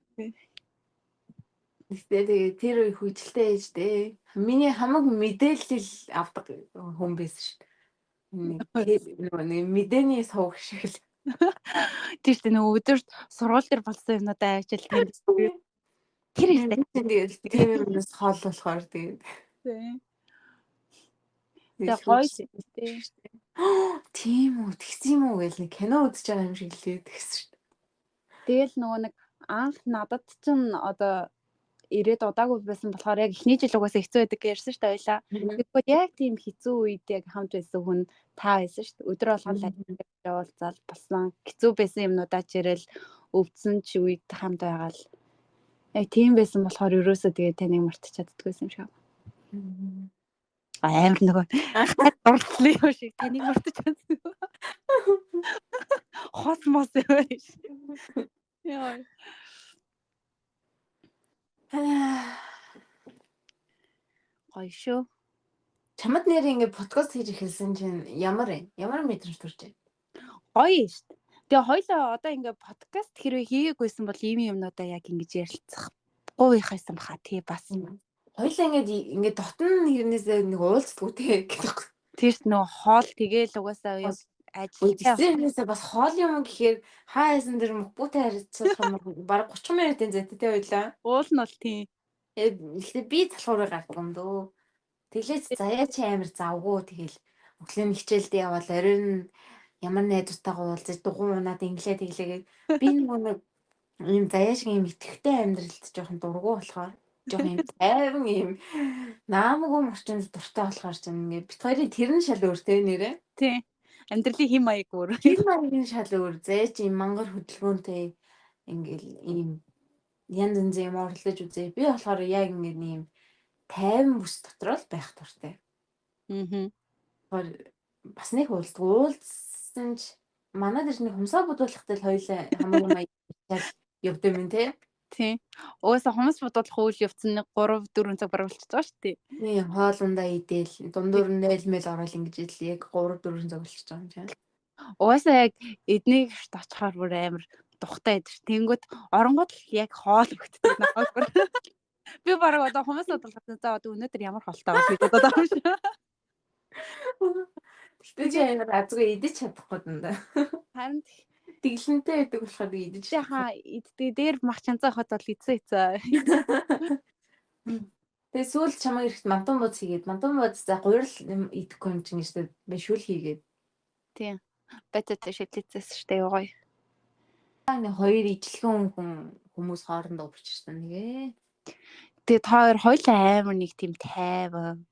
Тэгээ тэр үе хүчтэй ээж дээ. Миний хамаг мэдээлэл авдаг хүн байсан шүү дээ. Нэг мэдээний сувг шиг л. Тийм шүү дээ. Нөгөө өдөрт сургууль дээр болсон юмнуудаа ажил танд тэр их тэгээд тийм юмнаас хол болохоор тэгээд. Тэгээ гоё тий. Тийм үү, тэгсэн юм уу гэж нэг кино үзэж байгаа юм шиг лээ тэгсэн шүү дээ. Тэгэл нөгөө нэг анх надад чинь одоо ирээд удаагүй байсан болохоор яг эхний жил угаасаа хэцүү байдаг гэж ярьсан шүү дээ ойлаа. Тэгвэл яг тийм хэцүү үед яг хамт байсан хүн та байсан шүү дээ. Өдөр болгон явуулзал болсон хэцүү байсан юмнуудаа чирэл өвдсөн ч үед хамт байгаа л яг тийм байсан болохоор ерөөсөө тэгээ таныг мартчих чаддггүйсэн юм шиг. Амар нөгөө дурдлын юм шиг таныг мартчих чадсан. Хос мос юм шиг. Яа. Гоё шүү. Чамд нэр ингээ подкаст хийж эхэлсэн чинь ямар мэдрэмж төрж байна? Гоё шүү дээ. Тэгээ хоёлаа одоо ингээ подкаст хэрвээ хийгээгүйсэн бол ийм юмнуудаа яг ингэж ярилцахгүй байхайсан баха тий бас. Хоёлаа ингээ дотн хэрнээсээ нэг уулздаг тий гэдэг. Тийш нөө хоол тэгээл угаасаа яг ажилтнээсээ бас хоол юм гэхээр хаасан дэр мөхбүүтэй харилцах юм баг 30 минутын зэт тий хоёлаа. Уул нь бол тий. Эхлээд би залхуураа гардаг юм дөө. Тэглээс заяа чи амир завгүй тэгэл өглөөний хичээлд явал оройн ямар найзтайгаа уулзаж дугуй унаад инглээ би нэг ийм заяа шиг ийм итгэвтэй амьдралд жоохон дургу болохоор жоохон ийм тайван ийм наамгүй морчинд дуртай болохоор ч ингээ бит хоёрын тэр нь шал өөр те нэрэ. Тий. Амьдралын хим маяг өөр. Хим маягийн шал өөр. Заяа чи ийм мангар хөдөлгөөнтэй ингээл ийм янз янзын юм орлож үзээ. Би болохоор яг ингээ ийм тайван бүс дотор л байх дуртай. Бас нэг уулзсан ч манай дээр нэг хумсаа бодуулахтай л хоёлаа хамгийн маяг явдаг юм те. Тий. Угаасаа хумс бодуулах үйл явцсан 3-4 цаг бараг болчихж байгаа шүү дээ. Тий, хоолундаа идэл дундуур нь нэлмэл орол ингэж идэл яг 3-4 цаг болчихж байгаа юм чинь. Угаасаа яг эднийг шт очихоор бүр амар тухтай идэж. Тэнгүүд оронгууд л яг хоол өгдөг надад. Би бараг одоо хумс бодуулахад за одоо өнөөдөр ямар хоолтой авах гэж бодоод байгаа юм шиг. Тэгтээ чи амар азгүй идэж чадахгүй даа. Харин тэглэнтэй байдаг болохоор идэж. Яхаа иддэг дээр мах чанцаа хот бол эцээ. Тэгээ сүүл чамаа ирэхэд мантан бууз хийгээд мантан бууз за гурил идэхгүй юм чинь гэсэн би шүл хийгээд. Тийм. Бэтэтэ шилжээсэн штэ гоё. Нэг хоёр ижлэгэн хүмүүс хоорондоо өвчирсэн нэгэ. Тэгээ та хоёлаа амар нэг тийм тайван.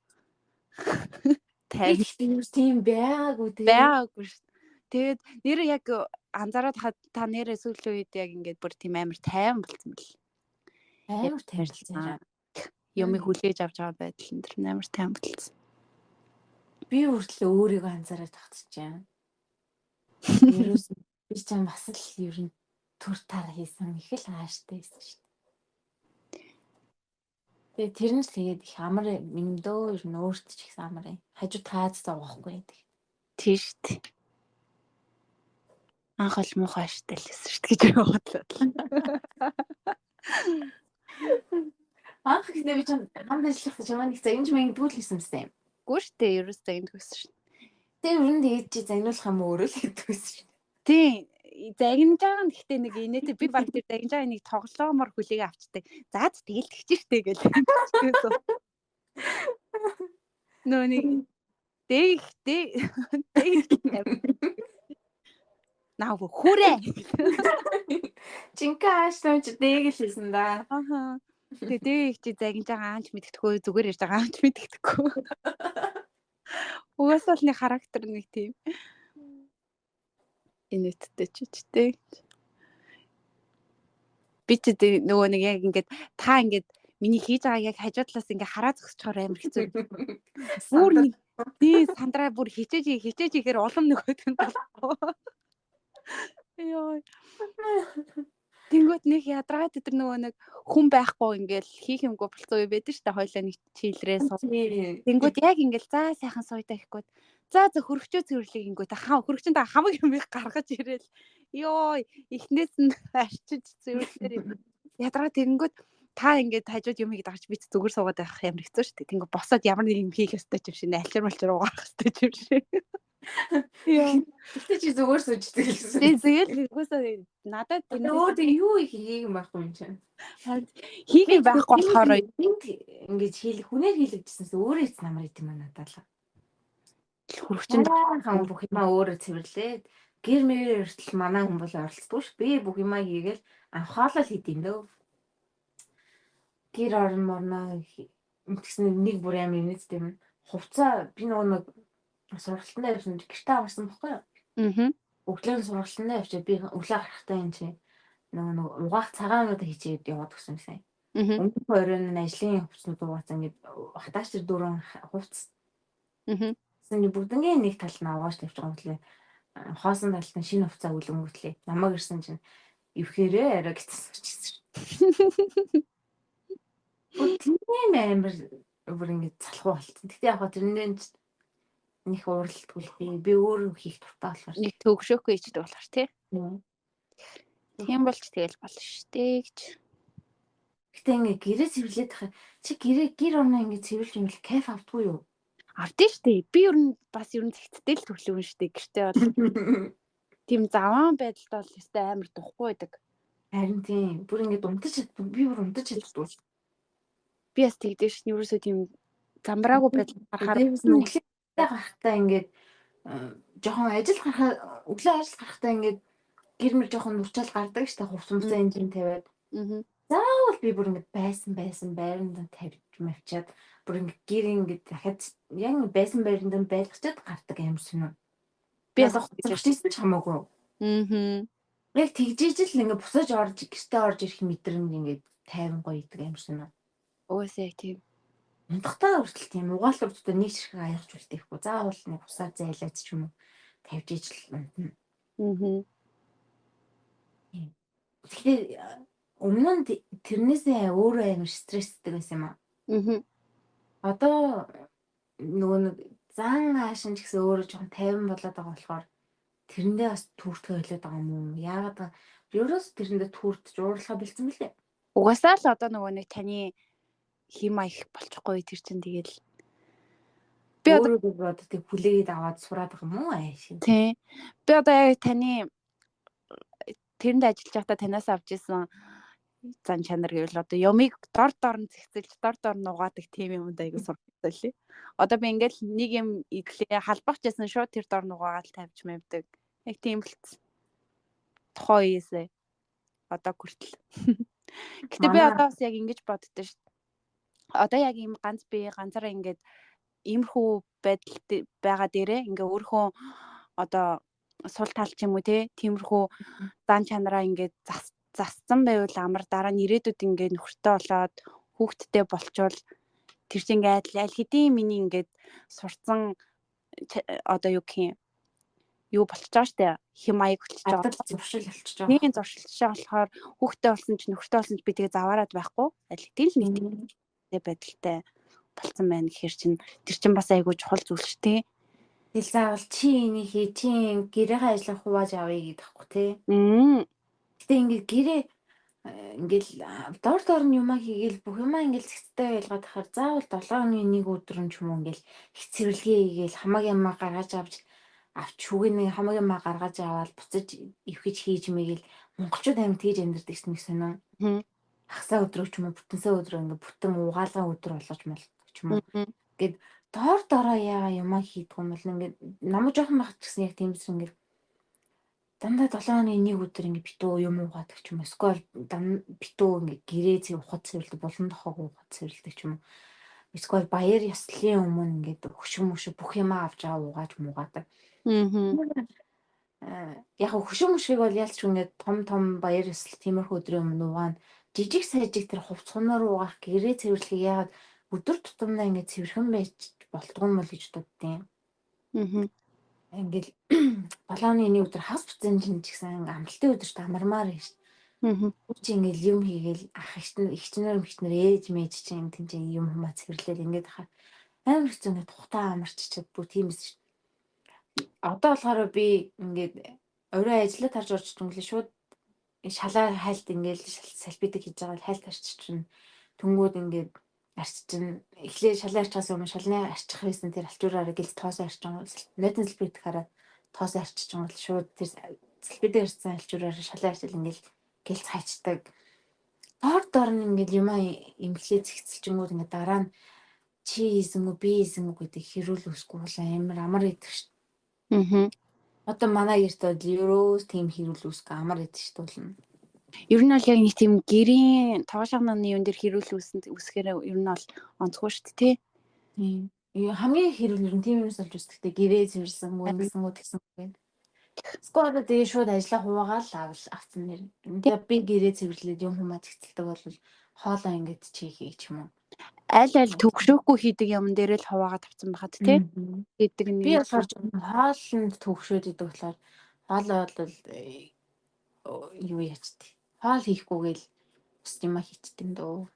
Тийм байгаагүй тийм. Байгаагүй шүү. Тэгээд нэр яг анзаараад та нэрээ сүүлийн үед яг ингээд бүр тийм амар тайван болсон бэл. Амар тайван. Юмыг хүлээж авч байгаа байдал энэ төр амар тайван болсон. Би хүртэл өөрийгөө анзаараад тагтчихжээ. Ерөөс би ч бас л ер нь төр тар хийсэн их л ааштай байсан шүү дээ. Тэгээ тэр нь тэгээд их амар юм дөө ер нь өөрт ч их амар юм. Хажуу тааз зовоохгүй гэдэг. Тийм шүү дээ. Анх ол муухай аштай л байсан шүү дээ гэж бодлоо. Анх гэдэг би ч хамт ажиллах чамаа нэг загинж мэнгдгүүл хийсэн юм. Гүр шүү дээ ерөөс загиндгүйсэн шүү дээ. Тэгээ ер нь тэгээд чи загнуулах юм өөрөө л гэдгүйсэн шүү дээ. Тийм. Загинж байгаа нь гэхдээ нэг инээтэй би баг тэр загинж байгаа нэг тоглоомор хүлээг авчдаг. За тэгэл тэгчих штэ гэж. Нөө нэг дэгтэй наа хүрээ. Чинка ааштай ч дээгэл хийсэн да. Аха. Тэгээ чи загинж байгаа анч мэддэхгүй зүгээр ярьж байгаа анч мэддэхгүй. Угаасаа л нэг характер нэг тийм. инээдтэй ч үчтэй. Би ч нөгөө нэг яг ингээд та ингээд миний хийж байгааг яг хажуу талаас ингээ хараа зогсчихоор амар хэцүү. Бүр нэг тий сандраа бүр хичээж ихээр улам нөгөөд нь болохоо. Йоо. Тэнгүүт нэг ядраад тэр нөгөө нэг хүн байхгүй ингээл хийх юмгүй болцсон үе байдаг шүү дээ. Хойлоо нэг чийлрээ сууд. Тэнгүүт яг ингээл за сайхан сууйдаа ихгүй. За хөргөчөө цэвэрлэг ингүүт хөргөчөнд хамаг юм их гаргаж ирээл. Йоо, эхнээс нь арчиж цэвэрлэхээр ядраа тэнгүүт та ингээд хажууд юм хийгээд авч бит зүгээр суугаад байх ямар хэцүү шүү дээ. Тэнгүү босоод ямар нэг юм хийх ёстой ч юм шиг альчир малчир угаах ёстой ч юм шиг. Яа. Тэгтээ чи зүгээр сууждаг гэсэн. Тэгэл үгүйсээ надад Өөр юу хийх юм байхгүй юм чинь. Хийх юм байхгүй болохоор ингэж хүнээр хийлгэжсэнээс өөрөө ч намар идэм юм надад л. хөргөчөнд хам бүх юмаа өөрөө цэвэрлээд гэр мэрээр өртөл манай хүн бол оролцдог ш. Би бүх юмаа хийгээл анхаалал хийдэм дөө. Гэр орон морноо тэгсэн нэг бүр амар инээдтэй юм. Хувцаа би нөгөө нэг сургалтандаа явсан гэртээ авсан байхгүй юу? Аа. Өглөөний сургалтандаа явчаад би өглөө гарахтаа энэ чинь нөгөө угаах цагаанууд хийчихэд яваад гсэн юм сайн. Өмнөх оройн нь ажлын хувцснууд угаацсан ингээд хатаач тэр дөрөв хувцс. Тэсний бүгднгийн нэг тал нь аваач тавьж байгаа юм лээ. Хоосон талд нь шинэ хувцаа үлэнгүүтлээ. Намайг ирсэн чинь ивхээрээ арай гэсэн. Тийм амар бүр ингээд залхуу болчихсон. Тэгтээ яг тэрнээ нэг уралдгүй би өөрөө хийх дуртай болохоор нэг төгшөөхгүй ичдэг болохоор тий. Тийм болж тэгэл болно штэ гэж. Гэтэ ингээ гэрээ цэвэрлээд тахад чи гэр орноо ингээ цэвэрлж юм л кайф автгүй юу? Авдээ штэ. Би ер нь бас зэгцтэй л төрлөө штэ. Гэртээ бол тийм заваан байдалд бол өстой амар духгүй байдаг. Харин тийм бүр ингээ би бүр унтаж чаддгүй. Би бас тэгдэж шин ерөөсөө тийм замбраагүй байдал гарахаар өглөө гарахтаа ингээд жоохон ажил гарахтаа ингээд гэр мэр жоохон нурчаал гардаг штэ хувцамцаа энжин тавиад. Заавал би бүр ингэ байсан байранд тавьж мавчаад бүр ингэ гэр ингэ дахиад яг байсан байранд байлгачаад гардаг юм шиг. Би зогсчихсэн ч хамаагүй. Яг тэгжээж л ингэ бусаж гэртээ орж ирэх мэдрэмж ингэ тайван гоё идэг юм шиг. Өөсөө тийм. Унтахтаа хүртэл тийм угаалгавч та нэг шиг аягч үлдээхгүй. Заавал нэг усаар зайлаад ч юм уу тавьж ижил унтна. Тэгэхээр өмнө нь тэрнээсээ өөрөө амар стресстэй байсан юм аа. Одоо нөгөө нэг зан аашин ч гэсэн өөрөө жоохон тайван болоод байгаа болохоор тэрэндээ бас түүртгэ болоод байгаа юм уу? Яагаад ерөөс тэрэндээ түүртж уурлахаа бэлдсэн бэлээ. Угаасаа л одоо нөгөө нэг таны химаа их болчихгүй тэр чинь тэгэл би одоо тэг хүлээгээд аваад сураад байгаа юм уу аашин? Тий. Би одоо яг таны тэрэнд ажиллаж байхдаа танаас авч исэн зан чанар гэвэл одоо юмыг дор нь зэгцэлж дор нь угаадаг тийм юмд айгу сургалттай лээ. Одоо би ингээл нэг юм идлээ халбах гэсэн шууд тэр дор нь угаагаад тавьж мавдаг. Яг тийм л тухайн үеэсээ одоо хүртэл. Гэтэ би одоо бас яг ингэж боддоо шүү. Одоо яг ийм ганцаараа ингээд иймэрхүү байдал байгаа дээрээ ингээ өөрөө одоо сул тал ч юм уу тиймэрхүү зан чанараа ингээд зассан байвал амар дараа нь ирээдүйд ингээд нөхөртэй болоод хүүхэдтэй болчвол тэр чинь ингээд аль хэдийн миний ингээд сурцсан одоо юу болчихж байгаа штэ химааг болчихж байгаа. Зуршил болчихж байгаа. Тийм зуршилчаа болохоор хүүхэдтэй болсон ч нөхөртэй болсон ч би тэгээ заваарад байхгүй. Аль хэдийн л нэг байдалтай болцсон байна гэхэр чинь тэр чинь бас айгүй чухал зүйл шүү дээ. Тэл заавал чи энийг хий чи гэрээхээ ажлыг хувааж авъя гэдэгхгүй тий. Гэтэ ингээд гэрээ ингээл дор нь юмаа хийгээл бүх юмаа ингээл зэгцтэй байлгаад тахаар заавал 7 хоногийн нэг өдөр нь ч юм уу ингээл их цэвэрлэгээ хийгээл хамаг юмаа гаргаж авч хүүгээ хамаг юмаа гаргаж аваад буцаж ивхэж хийж мэгээл монголчууд аим тэгж амьдэрдэг гэсэн нэг сонио. Хагасаа өдрөө ч юм уу бүтэнсээ өдрөө ингээд бүтэн угаалгын өдөр болгож молдог ч юм уу. Ингээд дороо яага юмаа хийдэг юм бол ингээд намайг жоохон багт гэсэн яг тийм зүйл ингээд дандаа 7 хоногийн нэг өдөр ингээд битүү юм угаадаг ч юм уу. Эсвэл битүү ингээд гэрээ ухад цэвэрлдэг болон дохоог ухад цэвэрлдэг ч юм уу. Эсвэл баяр ёслолын өмнө ингээд хөшиг бүх юмаа авч аваа угааж муугадаг. Яг хөшөө мөшгийг бол ялч ингээд том баяр ёслол тиймэрхүү өдрийн өмнө уугаана. Жижиг сажиг тэр хувцсноор уугах гэрээ цэвэрлэхийг яагаад өдөр тутамдаа ингээд цэвэрхэн байж болтгоо юм бол гэж боддیں۔ Ингээл балааны өдөр хас буцаан чинь ч гэсэн амралтын өдөрт амармаар юм шүү. Чи ингээл юм хийгээл ах ихчнэр ээж мэж чинь тэн чинь юм хумаа цэвэрлээл ингээд хаа амар хэцүү ингээд тухтаа амарччихэд бүр тийм эс шүү. Одоо болохоор би ингээд орой ажиллаад харж орж төнгөлөө шууд шалаа хайлт ингээл салбидаг хийж байгаа хайлт арччихна. Түнгүүд ингээд арччихна. Эхлээ шалаа арчхаас өмнө шалны арчих байсан тэр алчуураараа гэл тоосоо арчин нотын салбирт хараад тоосоо арччихсан бол шууд тэр салбидаг арчсан алчуураараа шалаа арчил ингээл гэл цайчдаг. Дор нь ингээд юм имлээ зэгцэлчингүүд ингээд дараа нь чи хийсэн үү би хийсэн үү гэдэг хэрүүл үсгүй бол амар идэх шүү. Одоо манай гэрт бол ерөөс тийм хэрүүл үсгүй амар идэх шүү болно. Ер нь бол яг нэг тийм гэрийн тоошгонооны юм дээр хэрүүл үсгээр ер нь бол онцгой шүү дээ, тий. Хамгийн хэрүүл ер нь тийм юмс болж үсдэгтэй гэрээ зэвэрсэн мөнгөсөн үү гэсэн үг. Скоро тэгээ шууд ажиллаа хуваагаал авсан нэр. Тэгээ би гэрээ цэвэрлээд юм хумаа зэгцэлдэг бол хоолоо ингээд чи хийх юм уу? Аль төгшөөхгүй хийдэг юм дээр л хуваагаад авсан байхад тий. Хийдэг нэг. Би болохоор хоолнд төгшөөд идэг болохоор хоолоо бол юу яачдаг. Хоол хийхгүйгээл бус юм хийчихдээ юм дөө.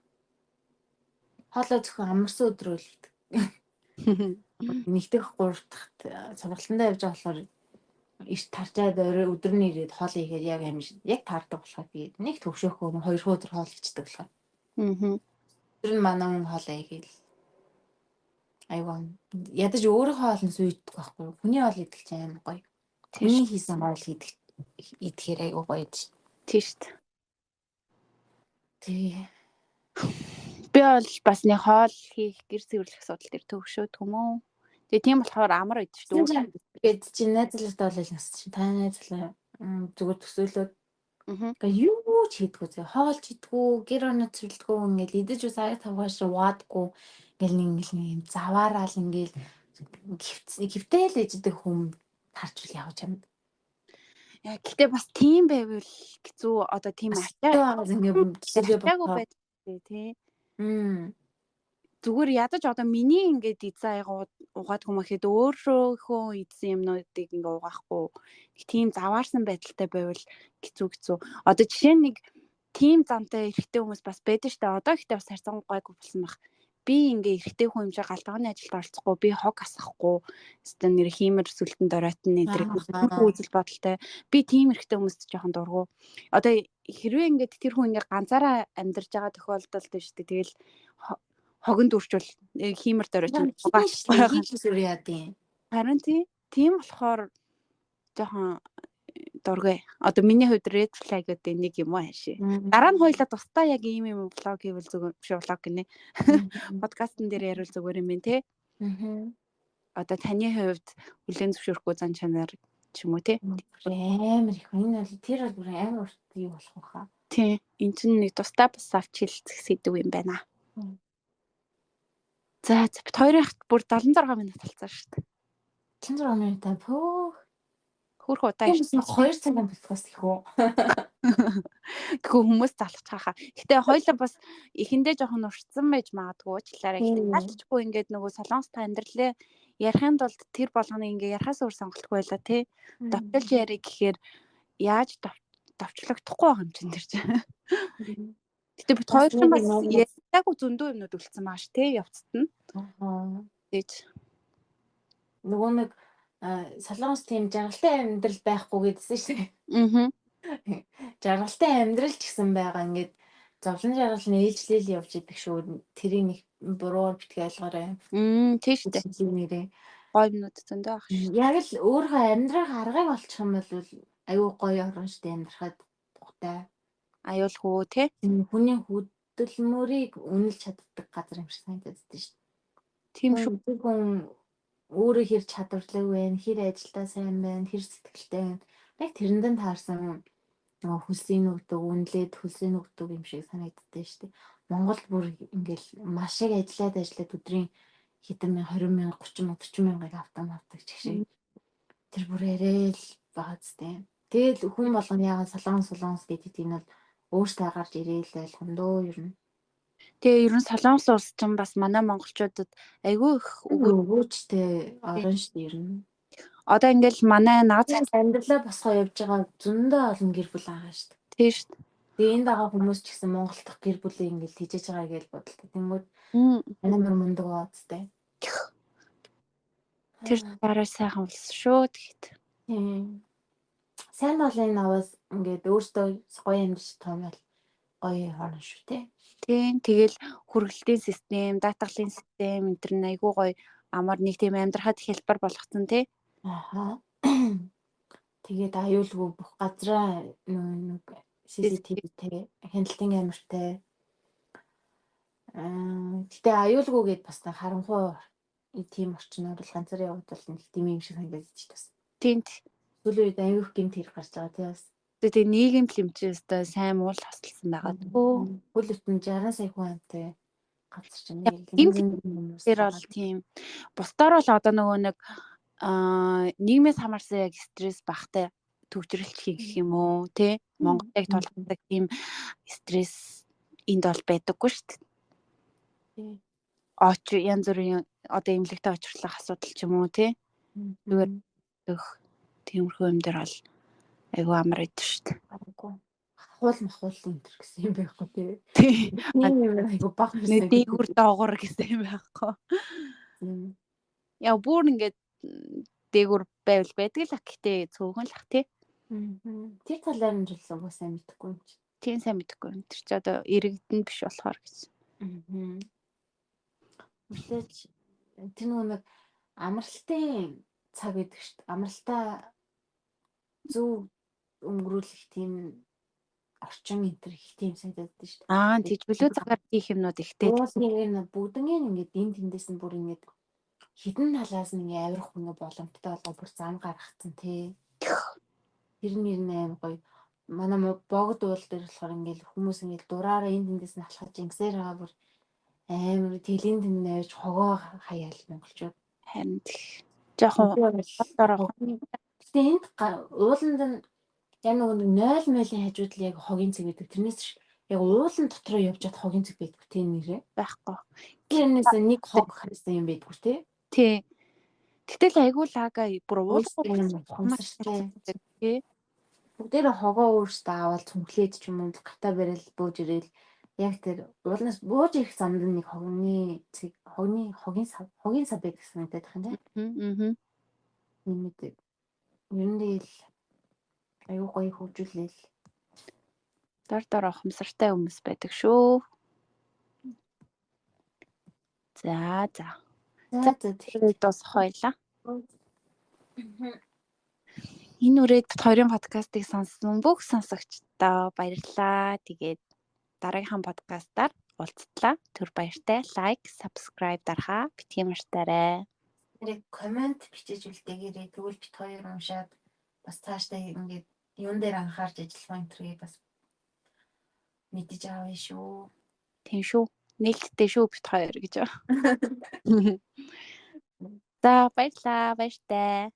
Хоолоо зөвхөн амарсан өдрөө л хийдэг. Нэгдэх 3 дахь сургалтандаа явж байгаа болохоор иш тарчаад өдөр нь ирээд хоол игээд яг таардаг болохоор би нэг төвшөөхөө 2 өдөр хоол хийдэг болохоор. Тэр нь манай хүн хоол игээл айгаа ядаж өөрөө хоолноос үйддэг байхгүй. Хүний хоол идэх чинь амар гоё. Хүний хийсэн хоол идэхээр айгаа гоё гэж. Тийм шүү дээ. Тий. Би бол бас нэг хоол хийх гэр цэвэрлэх асуудал дээр төвшөөд хүмүү. Тэгээ тийм болохоор амар идэж шүү дээ. Тэгээд чи найзлалтай бол нас чи та найзлаа зүгээр төсөөлөөд юу ч хийдгүү зэ хоол ч хийдгүү гэр орно цэвэрлдэггүй ингээл идэж ус аяг тавгааш ваадгүй ингээл нэг юм заваараал ингээл хөвтэйл ээждэг хүм харж явж юм. Яа гэтээ бас тийм байвал хэцүү одоо тийм ачаа ингээд жишээгүй байдаг тий. Зүгээр ядаж одоо миний ингээд эзэн аяга угаад хүмүүхэд өөрөөхөө эзэн юмнуудыг ингээ угаахгүй тийм заваарсан байдалтай байвал хэцүү. Одоо жишээ нэг тийм замтай эрэгтэй хүмүүс бас байдаг штэ. Одоо ихтэй бас харьцангуй гайгүй болсон баг. Би ингээ эрэгтэй хүн юм шиг галтгооны ажилд оролцохгүй, би хог асахгүй, өстө нэр хиймэр сүлтэн доройтон нэдрэг үзэл бодолтой. Би тийм эрэгтэй хүмүүст жоохон дургу. Одоо хэрвээ ингээд тэр хүн ингээ ганцаараа амьдарч байгаа тохиолдолд штэ. Тэгэл хогонд үрчвэл хиймэр дөрөж хийхсүр яадیں۔ Харин тийм болохоор жоохон дургүй. Одоо миний хувьд red flag-уудын нэг юм уу хаашаа. Дараа нь хоёлаа тусдаа яг ийм влог хийвэл зүгээр биш влог гинэ. Подкастн дээр ярил зүгээр юм байна те. Одоо таны хувьд хүлэн зөвшөөрөхгүй зан чанар ч юм уу те. Амар их энэ бол тэр бол бүр амар урт юу болох вэ хаа. Тий. Энд чинь нэг тусдаа бас авч хэлцэх сэдв юм байна. За бит хоёрын бүр 76 минут болцсон шүү дээ. 76 минут пөө. Хөрх удаа ирсэн. 2 цагийн подкаст их үү. Тэгвэл хүмүүс залхаж хаа. Гэтэ хоёлаа бас эхэндээ жоохон уртсан байж магадгүй уучлаарай. Гэтэ талтчгүй ингээд нөгөө солонгост амьдралээ ярихын тулд тэр болгоны ингээ ярахаас өөр сонголтгүй байла тий. Давталж ярих гэхээр яаж давчлагдахгүй байгаа юм чинь тэр чинь. Гэтэ бит хоёрын бас ярихтаагүй зөндөө юмнууд үлдсэн маш тий явцад нь. Тэгэж нөгөө нэг солонгос тийм жаргалтай амьдрал байхгүй гэдсэн шүү дээ. Жаргалтай амьдрал ч гэсэн байгаа ингээд зовлон жаргал нь ээлжлэл явж идэг шүү. Тэрийг нэг буруугаар битгий ойлгоорой. Тийм шүү дээ. Гой юмнууд зөндөө ах шүү. Яг л өөрөө амьдрах аргыг олчих юм бол аюу гоё орон шүү дээ амьдрахад тухтай. Аюулгүй тий. Хүний хөдөлмөрийг үнэлж чаддаг газар юм шиг санагдаад байна шүү. Тийм шүү. Хүн өөрөө хэр чадварлаг байна, хэр ажилдаа сайн байна, хэр сэтгэлтэй байна. Яг тэрэндээ таарсан хөлсийн нүгдэг, үнэлээд хөлсийн нүгдэг юм шиг санагддаг шүү дээ. Монголд бүр ингээл маш их ажиллаад өдрийн хэдэн 20,000, 30,000, 40,000-ыг автоматик ч шиг. Тэр бүр арай л байгаа зү. Тэгэл хүн болгоны ягаад солонгос гэдэг нь бол өөртөө гарч ирээл байх юм дөө ер нь. Тэгээ ер нь Солонгос улс чинь бас манай монголчуудад айгүй их өгөөжтэй орон шүү дээ ер нь. Одоо ингээл манай наад амьдралаа босгоо явж байгаа зөндөө олон гэр бүл байгаа шүү дээ. Тийм шүү дээ. Тэгээ энд байгаа хүмүүс ч гэсэн Монгол дахь гэр бүлээ ингээл хижээж байгаа гэж бодлоо. Тэнгүүд амар мундаг баазтай. Тэр дараа сайхан улс шүү тэгэхэд. Сайн бол энэ аваас ингээд өөртөө гоё амьдч тоомол гоё орно шүү те. Тийм тэгэл хүргэлтийн систем, даатгалын систем энэ төр айгүй гоё амар нэг тийм амьдрахад хэлбэр болгоцсон тий. Ахаа. Тэгээд аюулгүй бүх газраа нэг CCTV-тэй хяналтын камертай. Гэтэ аюулгүй гэд бас харанхуй тийм орчноор л ганцаараа явагдвал нэг тийм юм шиг санагдаж байна. Тийм. Сүүлийн үед аюух гэмт хэрэг гарч байгаа тий бас. Тэгээ нийгэм лимчээс та сайн муул хосолсон байгаа төө. Хөл бүтэн 60 сая хүн амтай газар чинь тэр бол тийм. Бусдаар бол одоо нөгөө нэг нийгмээс хамаарсан яг стресс багтай төвчрэлт хийх юм уу тий. Монголыг тулгардаг тийм стресс энд бол байдаггүй шүү дээ. Янз бүрийн одоо эмнэлэгтэй очрлох асуудал ч юм уу тий. Зүгээр тиймэрхүү юм дээр бол айгүй амар идэв шүү дээ. Махуул энэ төр гэсэн юм байхгүй тий. Айгүй баг нэг дээгүр доогор гэсэн юм байхгүй. Яа бүр ингээд дээгүр байвал байдаг л гэхдээ цөөхөн л ах тий. Тэр талаар нь жуулсан бас сайн мэдэхгүй юм чи. Тийм сайн мэдэхгүй. Тэр чи одоо иргэдэн биш болохоор гэсэн. Үлээж тэр нэг амралтын цаг гэдэг шүү дээ. Амралтаа зөв өнгөрүүлэх тийм орчин энтер их тийм санагдаад шүү дээ. Тийм чөлөө цагаар хийх юмнууд ихтэй. Бүгднийг ингээд энэ тэндээс нь бүр ингээд хідэн талаас нь ингээд авирах ингээ боломжтой болгоо бүр зам гаргацсан тий. Тэр нь амар гоё. Манай богд уул дээр болохоор ингээд хүмүүс ингээд дураараа энэ тэндээс нь алхаж ингэсээр байгаа бүр амар тэлийн тэнд найж хогоо хаяал монголчууд. Харин жоохон гэтээ энд ууланд нь яг нэг 0 милийн хажууд л яг хогийн цэг байдаг. Тэрнээс яг уулан дотроо явж чад хогийн цэг байдаг тийм нэрээ байхгүй. Тэрнээс нэг хог харсан юм байдгүй тий. Тий. Гэтэл айгүй лага бүр уулстай тий. Бүгдээрээ хогоо өөрсдөө аваад цүнхлээд ч юм уу гата барил бууж ирээл яг тэр уулнаас бууж ирэх замд нэг хогийн сав байдаг гэсэн мэдээд байна тий. Нэмээд ер нь л аюу гоё хөгжүүлээл дор ухамсартай хүмүүс байдаг шүү. За тэгээд бас хойлоо. Энэ үрээд хоёрын подкастыг сонссон бүх сонсогчдоо баярлалаа. Тэгээд дараагийнхаа подкастаар уулзтлаа. Түр баяртай. Лайк, subscribe дарахаа битгий мартаарай. Тэрийг комент бичиж үлдээгээрэй. Тэгвэл бит хоёр уншаад бас цаашдаа ингээд юун дээр анхаарч ажиллах энэ бас мэдэж авъя шүү. Тийм шүү. Нээлттэй шүү бит хоёр гэж. За баярлалаа. Баяртай.